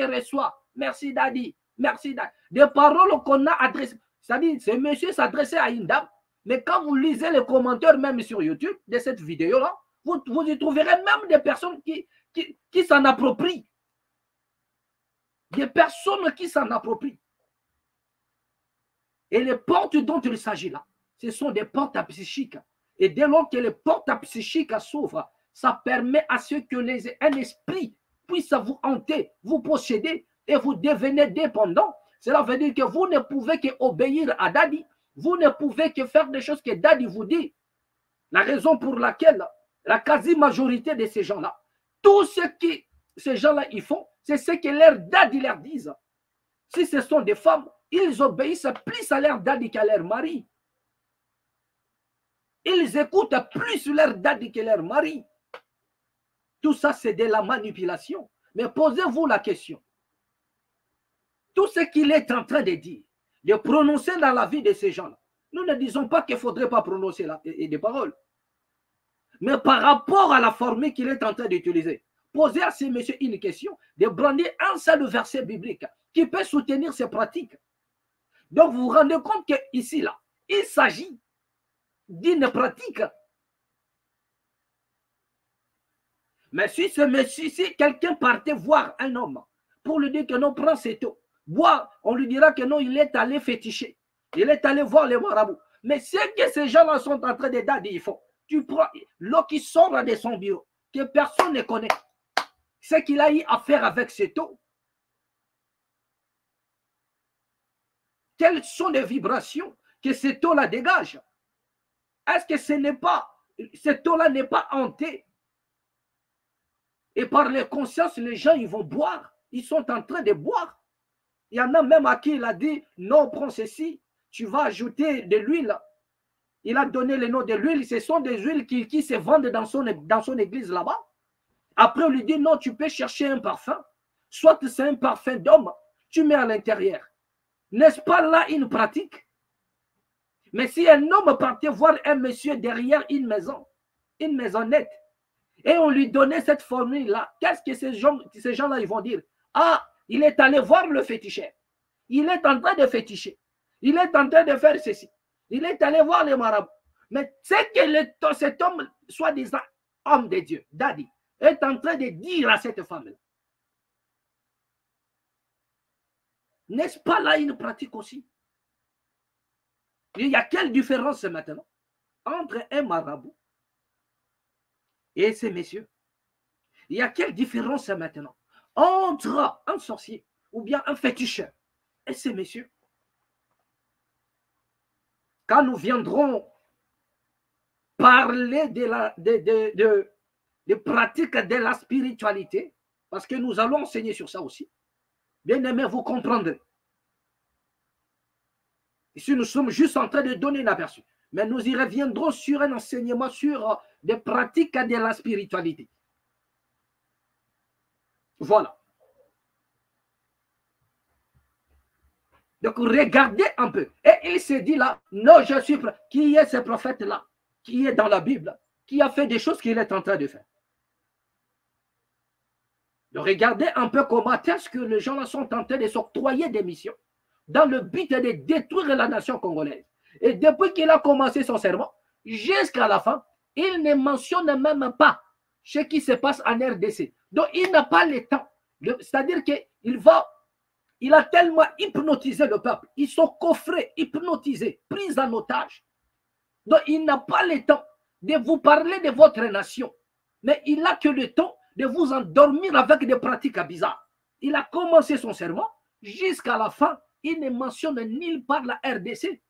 reçois, merci Daddy, merci Daddy. Des paroles qu'on a adressées. C'est-à-dire, ce monsieur s'adressait à une dame, mais quand vous lisez les commentaires même sur YouTube de cette vidéo-là, vous y trouverez même des personnes qui s'en approprient. Des personnes qui s'en approprient. Et les portes dont il s'agit là, ce sont des portes psychiques. Et dès lors que les portes psychiques s'ouvrent, ça permet à ce que un esprit puisse vous hanter, vous posséder et vous devenez dépendant. Cela veut dire que vous ne pouvez que obéir à Daddy. Vous ne pouvez que faire des choses que Daddy vous dit. La raison pour laquelle la quasi-majorité de ces gens-là, tout ce que ces gens-là ils font, c'est ce que leur Daddy leur disent. Si ce sont des femmes, ils obéissent plus à leur Daddy qu'à leur mari. Ils écoutent plus leur Daddy que leur mari. Tout ça, c'est de la manipulation. Mais posez-vous la question. Tout ce qu'il est en train de dire, de prononcer dans la vie de ces gens-là, nous ne disons pas qu'il ne faudrait pas prononcer des paroles. Mais par rapport à la formule qu'il est en train d'utiliser, posez à ces messieurs une question, de brandir un seul verset biblique qui peut soutenir ces pratiques. Donc, vous vous rendez compte qu'ici, là, il s'agit d'une pratique. Mais si quelqu'un partait voir un homme pour lui dire que non, prends cette eau, bois, on lui dira que non, il est allé féticher. Il est allé voir les marabouts. Mais ce que ces gens-là sont en train de dire, ils font. Tu prends l'eau qui sort de son bureau, que personne ne connaît. Ce qu'il a eu à faire avec cette eau. Quelles sont les vibrations que cette eau-là dégage? Est-ce que ce n'est pas, cette eau-là n'est pas hantée? Et par les consciences, les gens, ils vont boire. Ils sont en train de boire. Il y en a même à qui il a dit, non, prends ceci, tu vas ajouter de l'huile. Il a donné le nom de l'huile. Ce sont des huiles qui se vendent dans son église là-bas. Après, on lui dit, non, tu peux chercher un parfum. Soit c'est un parfum d'homme, tu mets à l'intérieur. N'est-ce pas là une pratique? Mais si un homme partait voir un monsieur derrière une maisonnette, et on lui donnait cette formule-là, qu'est-ce que ces gens-là, ils vont dire? Ah, il est allé voir le féticheur. Il est en train de féticher. Il est en train de faire ceci. Il est allé voir les marabouts. Mais c'est que cet homme, soi-disant homme de Dieu, Daddy, est en train de dire à cette femme-là. N'est-ce pas là une pratique aussi? Il y a quelle différence maintenant entre un marabout et ces messieurs? Il y a quelle différence maintenant entre un sorcier ou bien un féticheur et ces messieurs? Quand nous viendrons parler de pratiques de la spiritualité, parce que nous allons enseigner sur ça aussi, bien aimé, vous comprendrez. Ici, nous sommes juste en train de donner un aperçu. Mais nous y reviendrons sur un enseignement sur des pratiques de la spiritualité. Voilà. Donc, regardez un peu. Et il s'est dit là, non, je suis... Qui est ce prophète-là? Qui est dans la Bible? Qui a fait des choses qu'il est en train de faire? Donc, regardez un peu comment est-ce que les gens-là sont en train de s'octroyer des missions dans le but de détruire la nation congolaise. Et depuis qu'il a commencé son serment, jusqu'à la fin, il ne mentionne même pas ce qui se passe en RDC. Donc, il n'a pas le temps. C'est-à-dire qu'il a tellement hypnotisé le peuple. Ils sont coffrés, hypnotisés, pris en otage. Donc, il n'a pas le temps de vous parler de votre nation. Mais il n'a que le temps de vous endormir avec des pratiques bizarres. Il a commencé son serment, jusqu'à la fin, il ne mentionne nulle part la RDC.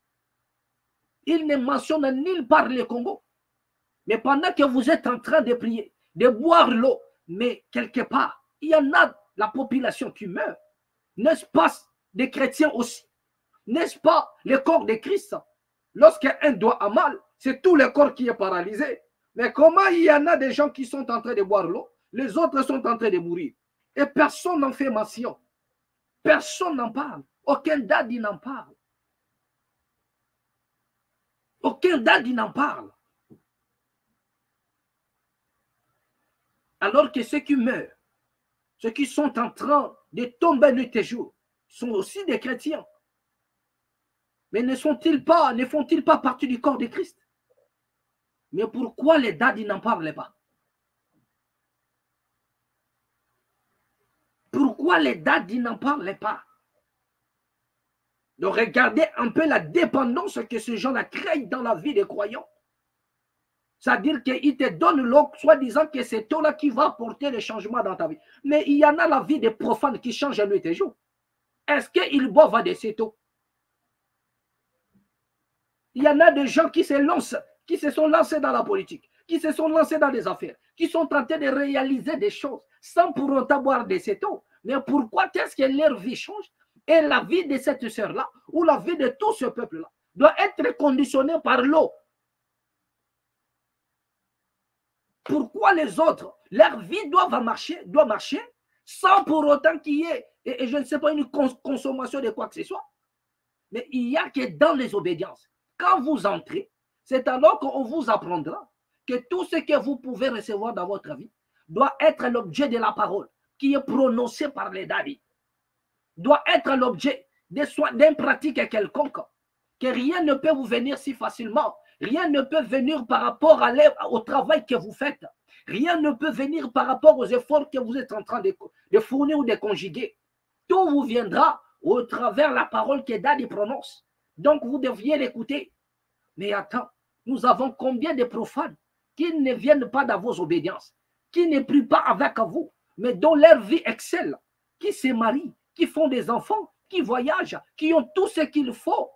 Il ne mentionne nulle part le Congo. Mais pendant que vous êtes en train de prier, de boire l'eau, mais quelque part, il y en a la population qui meurt. N'est-ce pas des chrétiens aussi? N'est-ce pas le corps de Christ? Lorsqu'un doigt a mal, c'est tout le corps qui est paralysé. Mais comment il y en a des gens qui sont en train de boire l'eau, les autres sont en train de mourir? Et personne n'en fait mention. Personne n'en parle. Aucun daddy n'en parle. Aucun daddy n'en parle. Alors que ceux qui meurent, ceux qui sont en train de tomber nuit et jour, sont aussi des chrétiens. Mais ne font-ils pas partie du corps de Christ? Mais pourquoi les daddies n'en parlent pas? Pourquoi les daddies n'en parlent pas? Donc regardez un peu la dépendance que ces gens-là créent dans la vie des croyants. C'est-à-dire qu'ils te donnent l'eau, soi-disant que c'est toi là qui va apporter le changement dans ta vie. Mais il y en a la vie des profanes qui changent nuit et jour. Est-ce qu'ils boivent de cette eau? Il y en a des gens qui se sont lancés dans la politique, qui se sont lancés dans des affaires, qui sont tentés de réaliser des choses sans pour autant boire de cette eau. Mais pourquoi est-ce que leur vie change? Et la vie de cette sœur-là, ou la vie de tout ce peuple-là, doit être conditionnée par l'eau. Pourquoi les autres, leur vie doit marcher sans pour autant qu'il y ait, et je ne sais pas, une consommation de quoi que ce soit. Mais il n'y a que dans les obédiences. Quand vous entrez, c'est alors qu'on vous apprendra que tout ce que vous pouvez recevoir dans votre vie doit être l'objet de la parole qui est prononcée par les daddies. Doit être l'objet pratique quelconque, que rien ne peut vous venir si facilement. Rien ne peut venir par rapport au travail que vous faites. Rien ne peut venir par rapport aux efforts que vous êtes en train de fournir ou de conjuguer. Tout vous viendra au travers la parole que Dadi prononce. Donc vous deviez l'écouter. Mais attends, nous avons combien de profanes qui ne viennent pas dans vos obédiences, qui ne prient pas avec vous, mais dont leur vie excelle, qui se marient, qui font des enfants, qui voyagent, qui ont tout ce qu'il faut,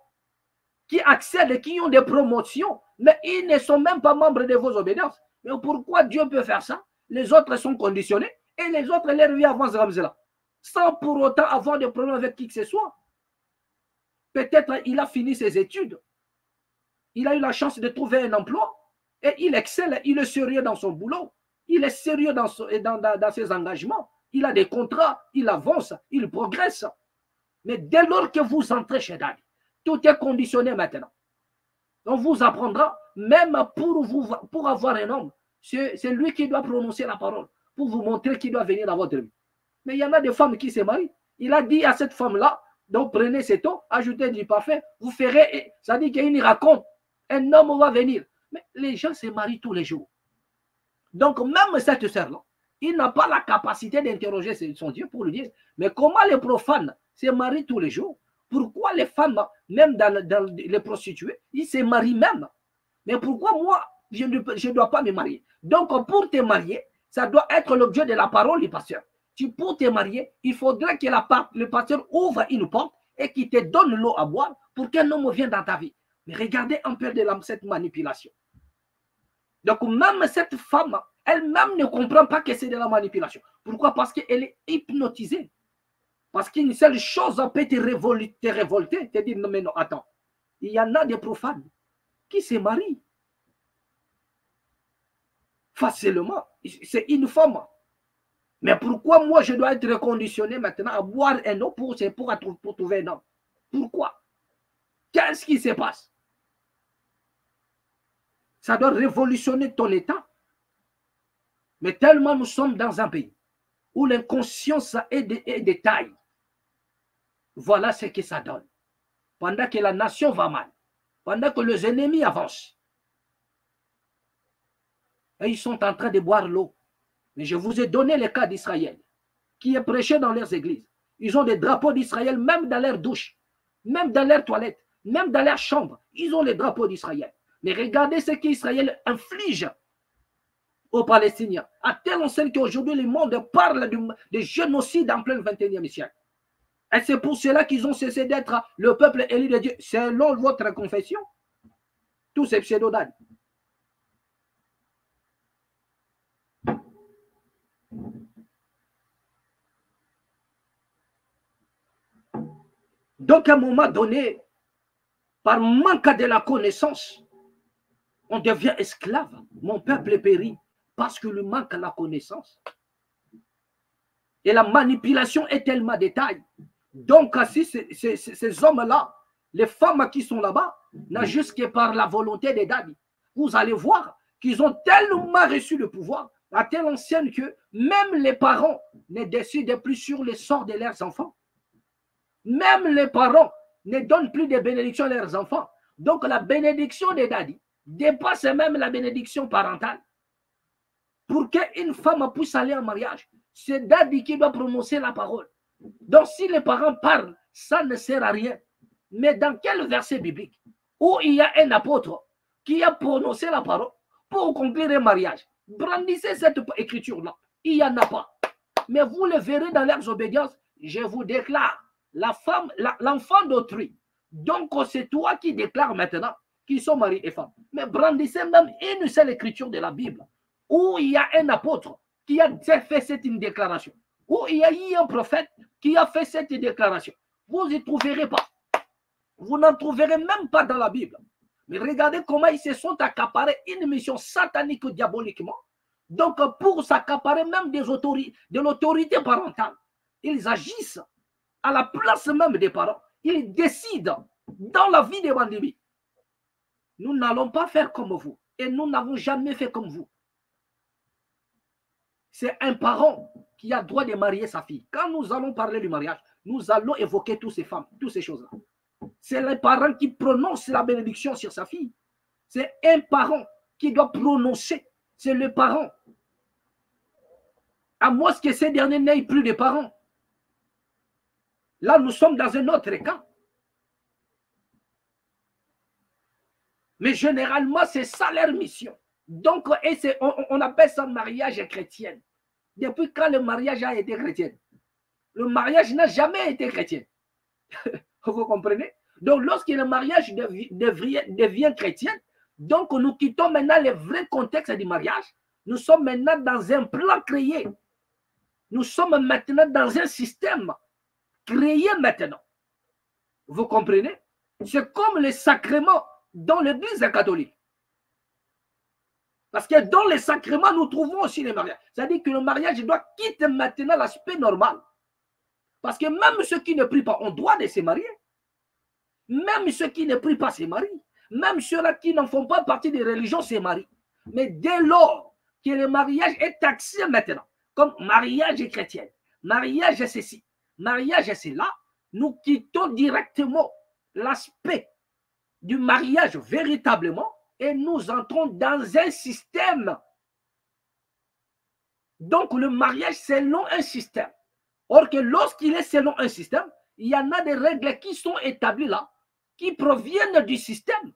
qui accèdent, qui ont des promotions, mais ils ne sont même pas membres de vos obédiences. Mais pourquoi Dieu peut faire ça? Les autres sont conditionnés et les autres, leur vie avance comme cela, sans pour autant avoir de problème avec qui que ce soit. Peut-être il a fini ses études, il a eu la chance de trouver un emploi et il excelle, il est sérieux dans son boulot, il est sérieux dans ses engagements, il a des contrats, il avance, il progresse. Mais dès lors que vous entrez chez Dadi, tout est conditionné maintenant. On vous apprendra, même pour avoir un homme, c'est lui qui doit prononcer la parole, pour vous montrer qui doit venir dans votre vie. Mais il y en a des femmes qui se marient. Il a dit à cette femme-là, donc prenez cet eau, ajoutez du parfum, vous ferez, ça dit qu'il raconte, un homme va venir. Mais les gens se marient tous les jours. Donc même cette sœur-là, il n'a pas la capacité d'interroger son Dieu pour lui dire, mais comment les profanes se marient tous les jours? Pourquoi les femmes, même dans les prostituées, ils se marient même? Mais pourquoi moi, je ne dois pas me marier? Donc pour te marier, ça doit être l'objet de la parole du pasteur. Pour te marier, il faudrait que le pasteur ouvre une porte et qu'il te donne l'eau à boire pour qu'un homme vienne dans ta vie. Mais regardez un peu de cette manipulation. Donc même cette femme, elle-même ne comprend pas que c'est de la manipulation. Pourquoi? Parce qu'elle est hypnotisée. Parce qu'une seule chose peut te révolter, te dire non mais non, attends. Il y en a des profanes qui se marient facilement. C'est une femme. Mais pourquoi moi je dois être conditionné maintenant à boire un eau pour trouver un homme? Pourquoi? Qu'est-ce qui se passe? Ça doit révolutionner ton état. Mais tellement nous sommes dans un pays où l'inconscience est de taille. Voilà ce que ça donne. Pendant que la nation va mal, pendant que les ennemis avancent, et ils sont en train de boire l'eau. Mais je vous ai donné le cas d'Israël, qui est prêché dans leurs églises. Ils ont des drapeaux d'Israël, même dans leurs douches, même dans leurs toilettes, même dans leurs chambres. Ils ont les drapeaux d'Israël. Mais regardez ce qu'Israël inflige aux Palestiniens. À tel enseigne qu'aujourd'hui, le monde parle de génocide en plein 21e siècle. Et c'est pour cela qu'ils ont cessé d'être le peuple élu de Dieu. Selon votre confession, tous ces pseudo-dades. Donc, à un moment donné, par manque de la connaissance, on devient esclave. Mon peuple périt parce que lui manque la connaissance. Et la manipulation est tellement de taille. Donc, si ces hommes-là, les femmes qui sont là-bas, n'agissent que par la volonté des dadis, vous allez voir qu'ils ont tellement reçu le pouvoir, à telle enseigne que même les parents ne décident plus sur le sort de leurs enfants. Même les parents ne donnent plus de bénédictions à leurs enfants. Donc, la bénédiction des dadis dépasse même la bénédiction parentale. Pour qu'une femme puisse aller en mariage, c'est Dadi qui doit prononcer la parole. Donc, si les parents parlent, ça ne sert à rien. Mais dans quel verset biblique où il y a un apôtre qui a prononcé la parole pour conclure un mariage? Brandissez cette écriture-là. Il n'y en a pas. Mais vous le verrez dans leurs obédiences. Je vous déclare, la femme, l'enfant d'autrui. Donc, c'est toi qui déclares maintenant qu'ils sont mari et femme. Mais brandissez même une seule écriture de la Bible où il y a un apôtre qui a fait cette déclaration, où il y a eu un prophète qui a fait cette déclaration. Vous n'y trouverez pas. Vous n'en trouverez même pas dans la Bible. Mais regardez comment ils se sont accaparés une mission satanique diaboliquement. Donc, pour s'accaparer même de l'autorité parentale, ils agissent à la place même des parents. Ils décident dans la vie des bandits. Nous n'allons pas faire comme vous. Et nous n'avons jamais fait comme vous. C'est un parent qui a droit de marier sa fille. Quand nous allons parler du mariage, Nous allons évoquer toutes ces femmes, toutes ces choses-là. C'est les parents qui prononcent la bénédiction sur sa fille. C'est un parent qui doit prononcer. C'est le parent. À moins que ces derniers n'aient plus de parents. Là, nous sommes dans un autre cas. Mais généralement, c'est ça leur mission. Donc, on appelle ça mariage chrétien. Depuis quand le mariage a été chrétien? Le mariage n'a jamais été chrétien. Vous comprenez? Donc, lorsque le mariage devient chrétien, donc nous quittons maintenant le vrai contexte du mariage. Nous sommes maintenant dans un plan créé. Nous sommes maintenant dans un système créé maintenant. Vous comprenez? C'est comme les sacrements dans l'Église catholique. Parce que dans les sacrements, nous trouvons aussi les mariages. C'est-à-dire que le mariage doit quitter maintenant l'aspect normal. Parce que même ceux qui ne prient pas ont droit de se marier. Même ceux qui ne prient pas se marient. Même ceux-là qui n'en font pas partie des religions se marient. Mais dès lors que le mariage est taxé maintenant, comme mariage chrétien, mariage ceci, mariage cela, nous quittons directement l'aspect du mariage véritablement et nous entrons dans un système. Donc le mariage selon un système. Or que lorsqu'il est selon un système, il y en a des règles qui sont établies là, qui proviennent du système.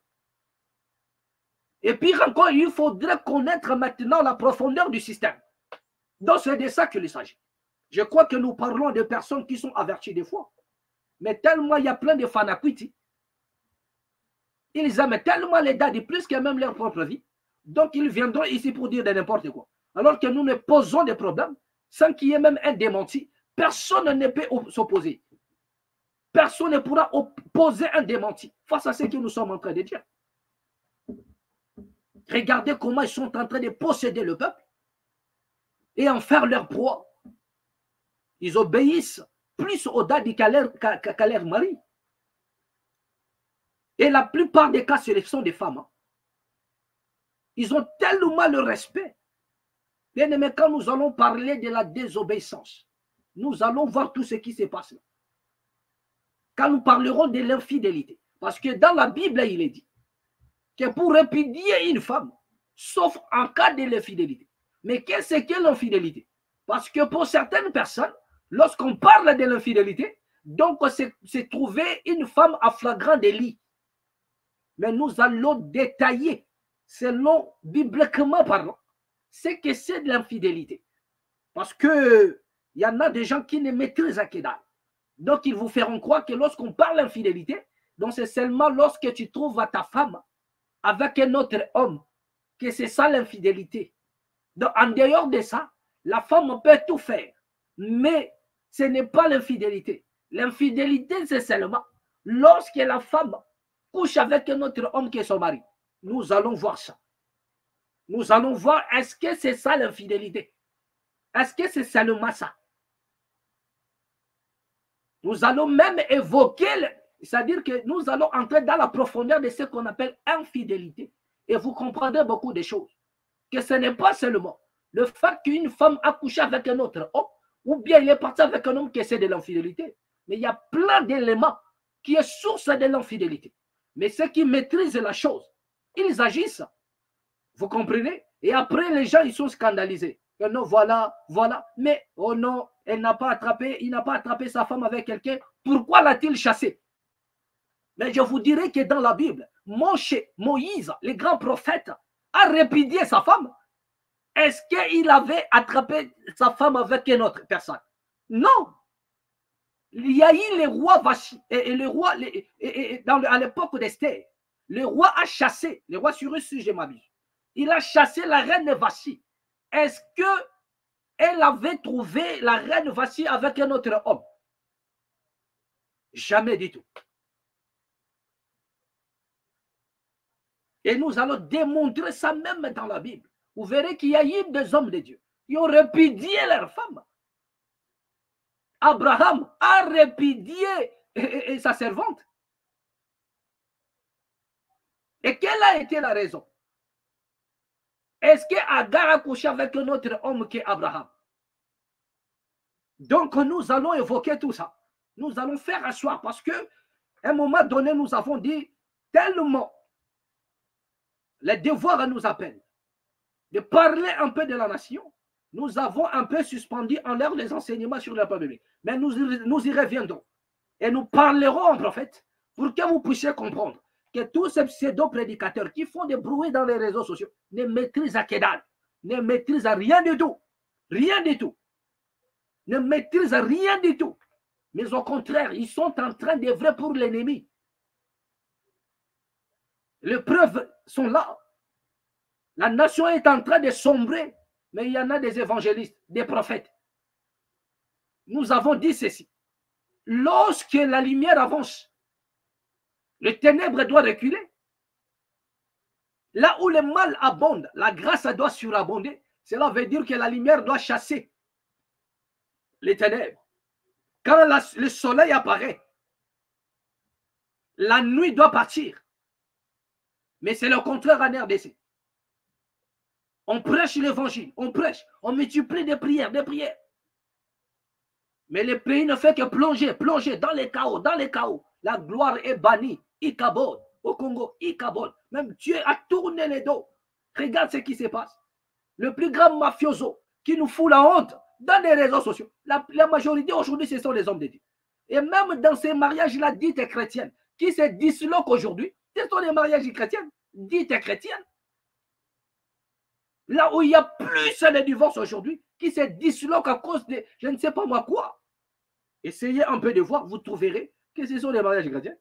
Et puis encore, il faudrait connaître maintenant la profondeur du système. Donc c'est de ça qu'il s'agit. Je crois que nous parlons de personnes qui sont averties des fois. Mais tellement il y a plein de fanakuiti. Ils aiment tellement les dadis plus que même leur propre vie. Donc ils viendront ici pour dire de n'importe quoi. Alors que nous ne posons des problèmes sans qu'il y ait même un démenti. Personne ne peut s'opposer. Personne ne pourra opposer un démenti face à ce que nous sommes en train de dire. Regardez comment ils sont en train de posséder le peuple et en faire leur proie. Ils obéissent plus aux dadis qu'à leur mari. Et la plupart des cas, ce sont des femmes. Ils ont tellement le respect. Bien aimé, quand nous allons parler de la désobéissance, nous allons voir tout ce qui se passe là. Quand nous parlerons de l'infidélité, parce que dans la Bible, il est dit que pour répudier une femme, sauf en cas de l'infidélité. Mais qu'est-ce que l'infidélité? Parce que pour certaines personnes, lorsqu'on parle de l'infidélité, donc c'est trouver une femme à flagrant délit. Mais nous allons détailler, selon bibliquement parlant, ce que c'est de l'infidélité. Parce que il y en a des gens qui ne maîtrisent que dalle. Donc ils vous feront croire que lorsqu'on parle d'infidélité, donc c'est seulement lorsque tu trouves ta femme avec un autre homme que c'est ça l'infidélité. Donc en dehors de ça, la femme peut tout faire. Mais ce n'est pas l'infidélité. L'infidélité, c'est seulement lorsque la femme couche avec un autre homme qui est son mari. Nous allons voir ça. Nous allons voir, est-ce que c'est ça l'infidélité? Est-ce que c'est seulement ça? Nous allons même évoquer, c'est-à-dire que nous allons entrer dans la profondeur de ce qu'on appelle infidélité. Et vous comprendrez beaucoup de choses. Que ce n'est pas seulement le fait qu'une femme a couché avec un autre homme, ou bien il est parti avec un homme qui essaie de l'infidélité. Mais il y a plein d'éléments qui sont source de l'infidélité. Mais ceux qui maîtrisent la chose, ils agissent. Vous comprenez? Et après, les gens, ils sont scandalisés. Et non, voilà. Mais, oh non, il n'a pas attrapé sa femme avec quelqu'un. Pourquoi l'a-t-il chassé? Mais je vous dirais que dans la Bible, Moïse, le grand prophète, a répudié sa femme. Est-ce qu'il avait attrapé sa femme avec une autre personne? Non. Il y a eu le roi Vachi et le roi, à l'époque d'Esther, le roi a chassé, le roi Cyrus, si je m'abuse, il a chassé la reine Vachi. Est-ce qu'elle avait trouvé la reine Vachi avec un autre homme? Jamais du tout. Et nous allons démontrer ça même dans la Bible. Vous verrez qu'il y a eu des hommes de Dieu qui ont répudié leur femme. Abraham a répudié sa servante. Et quelle a été la raison? Est-ce qu'Agar a couché avec un autre homme qu'Abraham? Donc nous allons évoquer tout ça. nous allons faire asseoir parce que à un moment donné, nous avons dit tellement les devoirs nous appellent de parler un peu de la nation. Nous avons un peu suspendu en l'air les enseignements sur le peuple biblique. Mais nous y reviendrons. Et nous parlerons en prophète pour que vous puissiez comprendre que tous ces pseudo-prédicateurs qui font des bruits dans les réseaux sociaux ne maîtrisent à que dalle, ne maîtrisent à rien du tout. Rien du tout. Ne maîtrisent à rien du tout. Mais au contraire, ils sont en train d'œuvrer pour l'ennemi. Les preuves sont là. La nation est en train de sombrer, mais il y en a des évangélistes, des prophètes. Nous avons dit ceci. Lorsque la lumière avance, le ténèbre doit reculer. Là où le mal abonde, la grâce doit surabonder. Cela veut dire que la lumière doit chasser les ténèbres. Quand le soleil apparaît, la nuit doit partir. Mais c'est le contraire en RDC. On prêche l'évangile, on prêche, on multiplie des prières, des prières. Mais le pays ne fait que plonger, plonger dans les chaos, dans les chaos. La gloire est bannie, Ikabod, au Congo, Ikabod. Même Dieu a tourné les dos. Regarde ce qui se passe. Le plus grand mafioso qui nous fout la honte dans les réseaux sociaux. La majorité aujourd'hui, ce sont les hommes de Dieu. Et même dans ces mariages-là dites chrétiennes, qui se disloquent aujourd'hui, ce sont les mariages chrétiens, dites chrétiennes. Là où il y a plus de divorces aujourd'hui, qui se disloquent à cause de je ne sais pas moi quoi. Essayez un peu de voir, vous trouverez que ce sont les mariages chrétiens.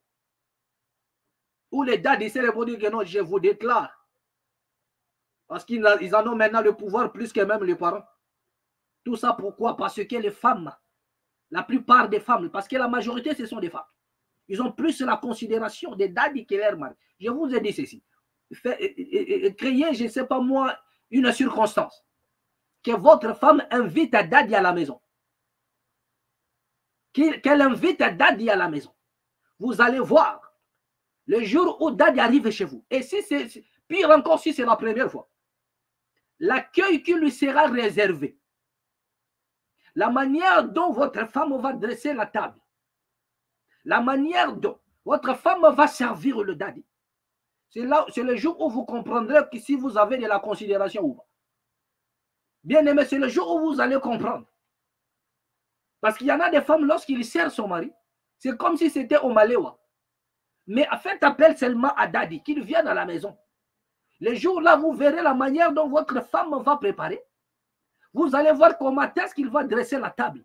Où les dads essaient de dire que non, je vous déclare. Parce qu'ils en ont maintenant le pouvoir plus que même les parents. Tout ça pourquoi? Parce que les femmes, la plupart des femmes, parce que la majorité ce sont des femmes, ils ont plus la considération des dads que leurs maris. Je vous ai dit ceci. Créez, je ne sais pas moi, une circonstance. Que votre femme invite à daddy à la maison. Qu'elle invite à daddy à la maison. Vous allez voir le jour où daddy arrive chez vous. Et si c'est pire encore, si c'est la première fois, l'accueil qui lui sera réservé, la manière dont votre femme va dresser la table, la manière dont votre femme va servir le daddy, c'est le jour où vous comprendrez que si vous avez de la considération ou pas. Bien aimé, c'est le jour où vous allez comprendre. Parce qu'il y en a des femmes, lorsqu'il sert son mari, c'est comme si c'était au Maléwa. Mais faites appel seulement à daddy, qu'il vienne à la maison. Le jour-là, vous verrez la manière dont votre femme va préparer. Vous allez voir comment est-ce qu'il va dresser la table.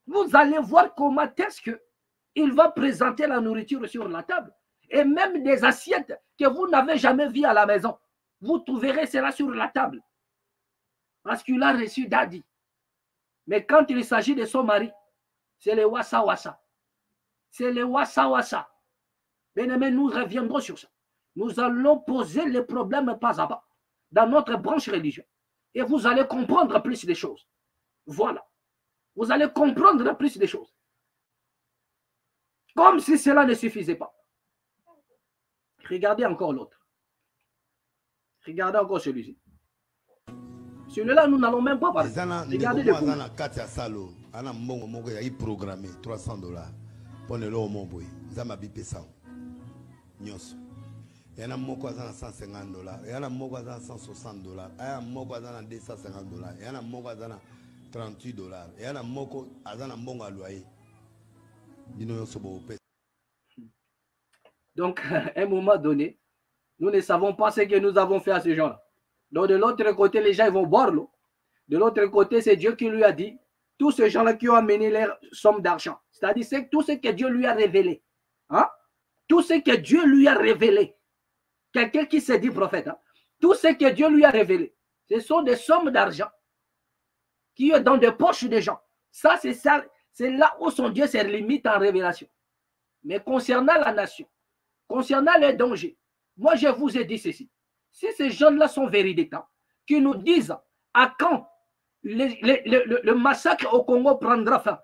Vous allez voir comment est-ce qu'il va présenter la nourriture sur la table. Et même des assiettes que vous n'avez jamais vues à la maison. Vous trouverez cela sur la table. Parce qu'il a reçu daddy. Mais quand il s'agit de son mari, c'est le wassa-wassa. C'est le wassa-wassa. Bien aimé, nous reviendrons sur ça. Nous allons poser les problèmes pas à pas dans notre branche religieuse. Et vous allez comprendre plus des choses. Voilà. Vous allez comprendre plus des choses. Comme si cela ne suffisait pas. Regardez encore l'autre. Regardez encore celui-ci. Celui-là, nous n'allons même pas parler. Regardez le coup. Il a programmé $300 pour le lot mon boy. Zamabi pesa. Nyos. Il y en a moko à $150. Il y en a moko à $160. Il y en a moko à $250. Il y en a moko à $38. Il y en a moko à loyer. Donc, à un moment donné, nous ne savons pas ce que nous avons fait à ces gens-là. Donc, de l'autre côté, les gens ils vont boire l'eau. De l'autre côté, c'est Dieu qui lui a dit, tous ces gens-là qui ont amené leur somme d'argent, c'est-à-dire c'est tout ce que Dieu lui a révélé. Hein? Tout ce que Dieu lui a révélé. Quelqu'un qui s'est dit prophète, hein? Tout ce que Dieu lui a révélé, ce sont des sommes d'argent qui sont dans des poches des gens. Ça, c'est là où son Dieu se limite en révélation. Mais concernant la nation, concernant les dangers, moi je vous ai dit ceci. Si ces gens-là sont véridiques, hein, qui nous disent à quand le massacre au Congo prendra fin,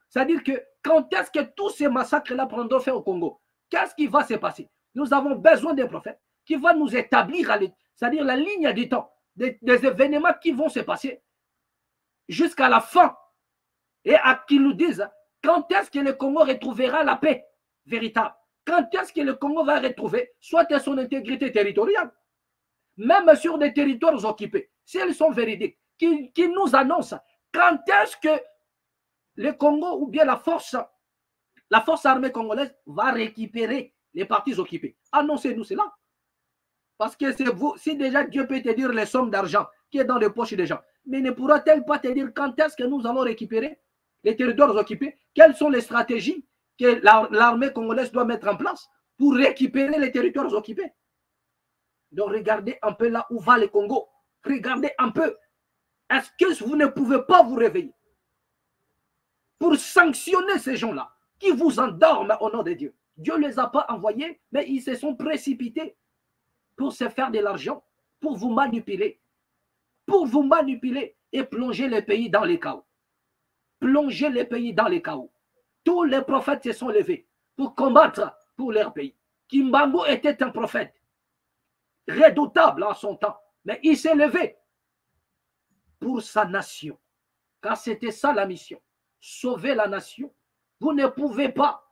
c'est-à-dire que quand est-ce que tous ces massacres-là prendront fin au Congo, qu'est-ce qui va se passer? Nous avons besoin d'un prophète qui va nous établir, c'est-à-dire la ligne du temps, des événements qui vont se passer jusqu'à la fin et à qui nous disent quand est-ce que le Congo retrouvera la paix véritable. Quand est-ce que le Congo va retrouver soit son intégrité territoriale, même sur des territoires occupés, si elles sont véridiques, qui nous annoncent quand est-ce que le Congo ou bien la force armée congolaise va récupérer les parties occupées. Annoncez-nous cela. Parce que c'est vous, si déjà Dieu peut te dire les sommes d'argent qui est dans les poches des gens, mais ne pourra-t-elle pas te dire quand est-ce que nous allons récupérer les territoires occupés? Quelles sont les stratégies que l'armée congolaise doit mettre en place pour récupérer les territoires occupés? Donc regardez un peu là où va le Congo. Regardez un peu. Est-ce que vous ne pouvez pas vous réveiller pour sanctionner ces gens-là qui vous endorment au nom de Dieu? Dieu ne les a pas envoyés, mais ils se sont précipités pour se faire de l'argent, pour vous manipuler et plonger le pays dans les chaos. Plonger le pays dans les chaos. Tous les prophètes se sont levés pour combattre pour leur pays. Kimbangu était un prophète redoutable en son temps, mais il s'est levé pour sa nation, car c'était ça la mission, sauver la nation. Vous ne pouvez pas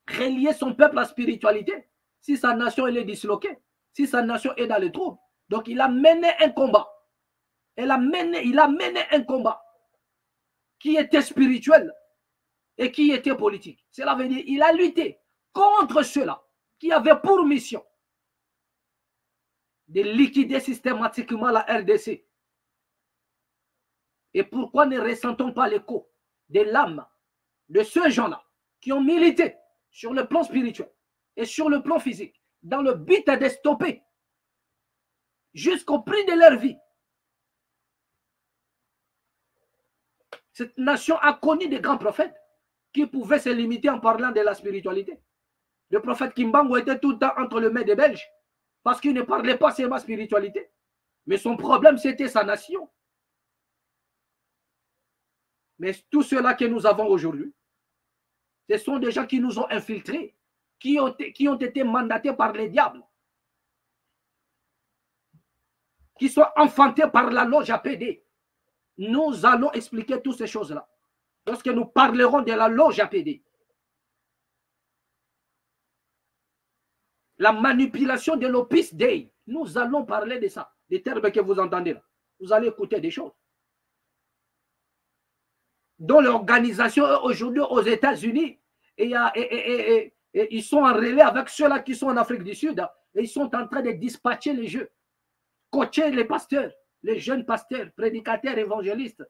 relier son peuple à la spiritualité si sa nation elle est disloquée, si sa nation est dans les troubles. Donc il a mené un combat. Il a mené un combat qui était spirituel et qui était politique. Cela veut dire qu'il a lutté contre ceux-là qui avaient pour mission de liquider systématiquement la RDC. Et pourquoi ne ressentons pas l'écho des lames de ceux gens-là qui ont milité sur le plan spirituel et sur le plan physique dans le but de stopper jusqu'au prix de leur vie. Cette nation a connu des grands prophètes qui pouvaient se limiter en parlant de la spiritualité. Le prophète Kimbangu était tout le temps entre les mains des Belges parce qu'il ne parlait pas seulement spiritualité. Mais son problème, c'était sa nation. Mais tous ceux-là que nous avons aujourd'hui, ce sont des gens qui nous ont infiltrés, qui ont été mandatés par les diables, qui sont enfantés par la loge APD. Nous allons expliquer toutes ces choses-là lorsque nous parlerons de la loge APD. La manipulation de l'Opus Dei, nous allons parler de ça, des termes que vous entendez là. Vous allez écouter des choses. Dont l'organisation aujourd'hui aux États-Unis, et ils sont en relais avec ceux-là qui sont en Afrique du Sud, et ils sont en train de dispatcher les jeux, coacher les pasteurs, les jeunes pasteurs, prédicateurs, évangélistes.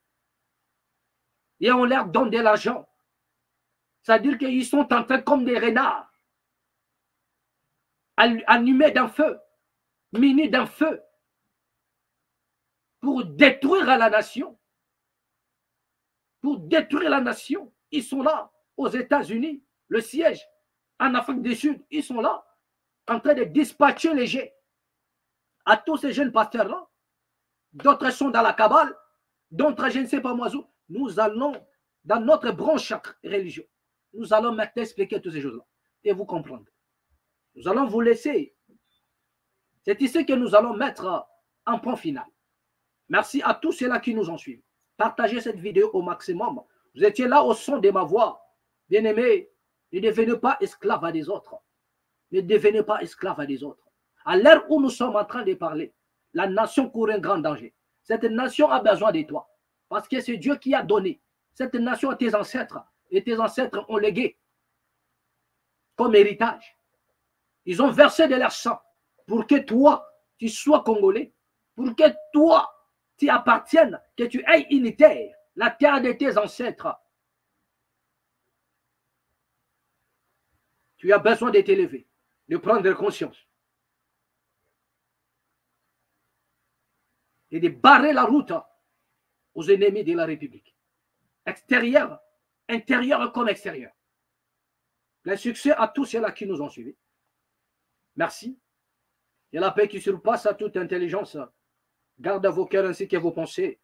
Et on leur donne de l'argent. C'est-à-dire qu'ils sont en train comme des renards, allumés d'un feu, munis d'un feu, pour détruire la nation. Pour détruire la nation. Ils sont là, aux États-Unis, le siège, en Afrique du Sud, ils sont là, en train de dispatcher les jets à tous ces jeunes pasteurs-là. D'autres sont dans la cabale, d'autres, je ne sais pas moi où. Nous allons, dans notre branche religion, nous allons maintenant expliquer toutes ces choses-là et vous comprendre. Nous allons vous laisser. C'est ici que nous allons mettre un point final. Merci à tous ceux-là qui nous ont suivis. Partagez cette vidéo au maximum. Vous étiez là au son de ma voix. Bien-aimés, ne devenez pas esclaves à des autres. Ne devenez pas esclaves à des autres. À l'heure où nous sommes en train de parler, la nation court un grand danger. Cette nation a besoin de toi. Parce que c'est Dieu qui a donné cette nation à tes ancêtres. Et tes ancêtres ont légué comme héritage. Ils ont versé de leur sang pour que toi, tu sois congolais. Pour que toi, tu appartiennes, que tu aies une terre, la terre de tes ancêtres. Tu as besoin de t'élever, de prendre conscience et de barrer la route aux ennemis de la République. Extérieur, intérieur comme extérieur. Le succès à tous ceux-là qui nous ont suivis. Merci. Et la paix qui surpasse à toute intelligence. Garde vos cœurs ainsi que vos pensées.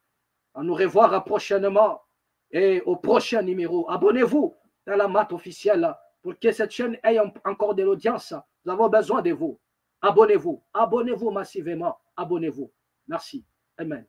À nous revoir prochainement et au prochain numéro. Abonnez-vous à la MAT officielle pour que cette chaîne ait encore de l'audience. Nous avons besoin de vous. Abonnez-vous. Abonnez-vous massivement. Abonnez-vous. Merci. Amen.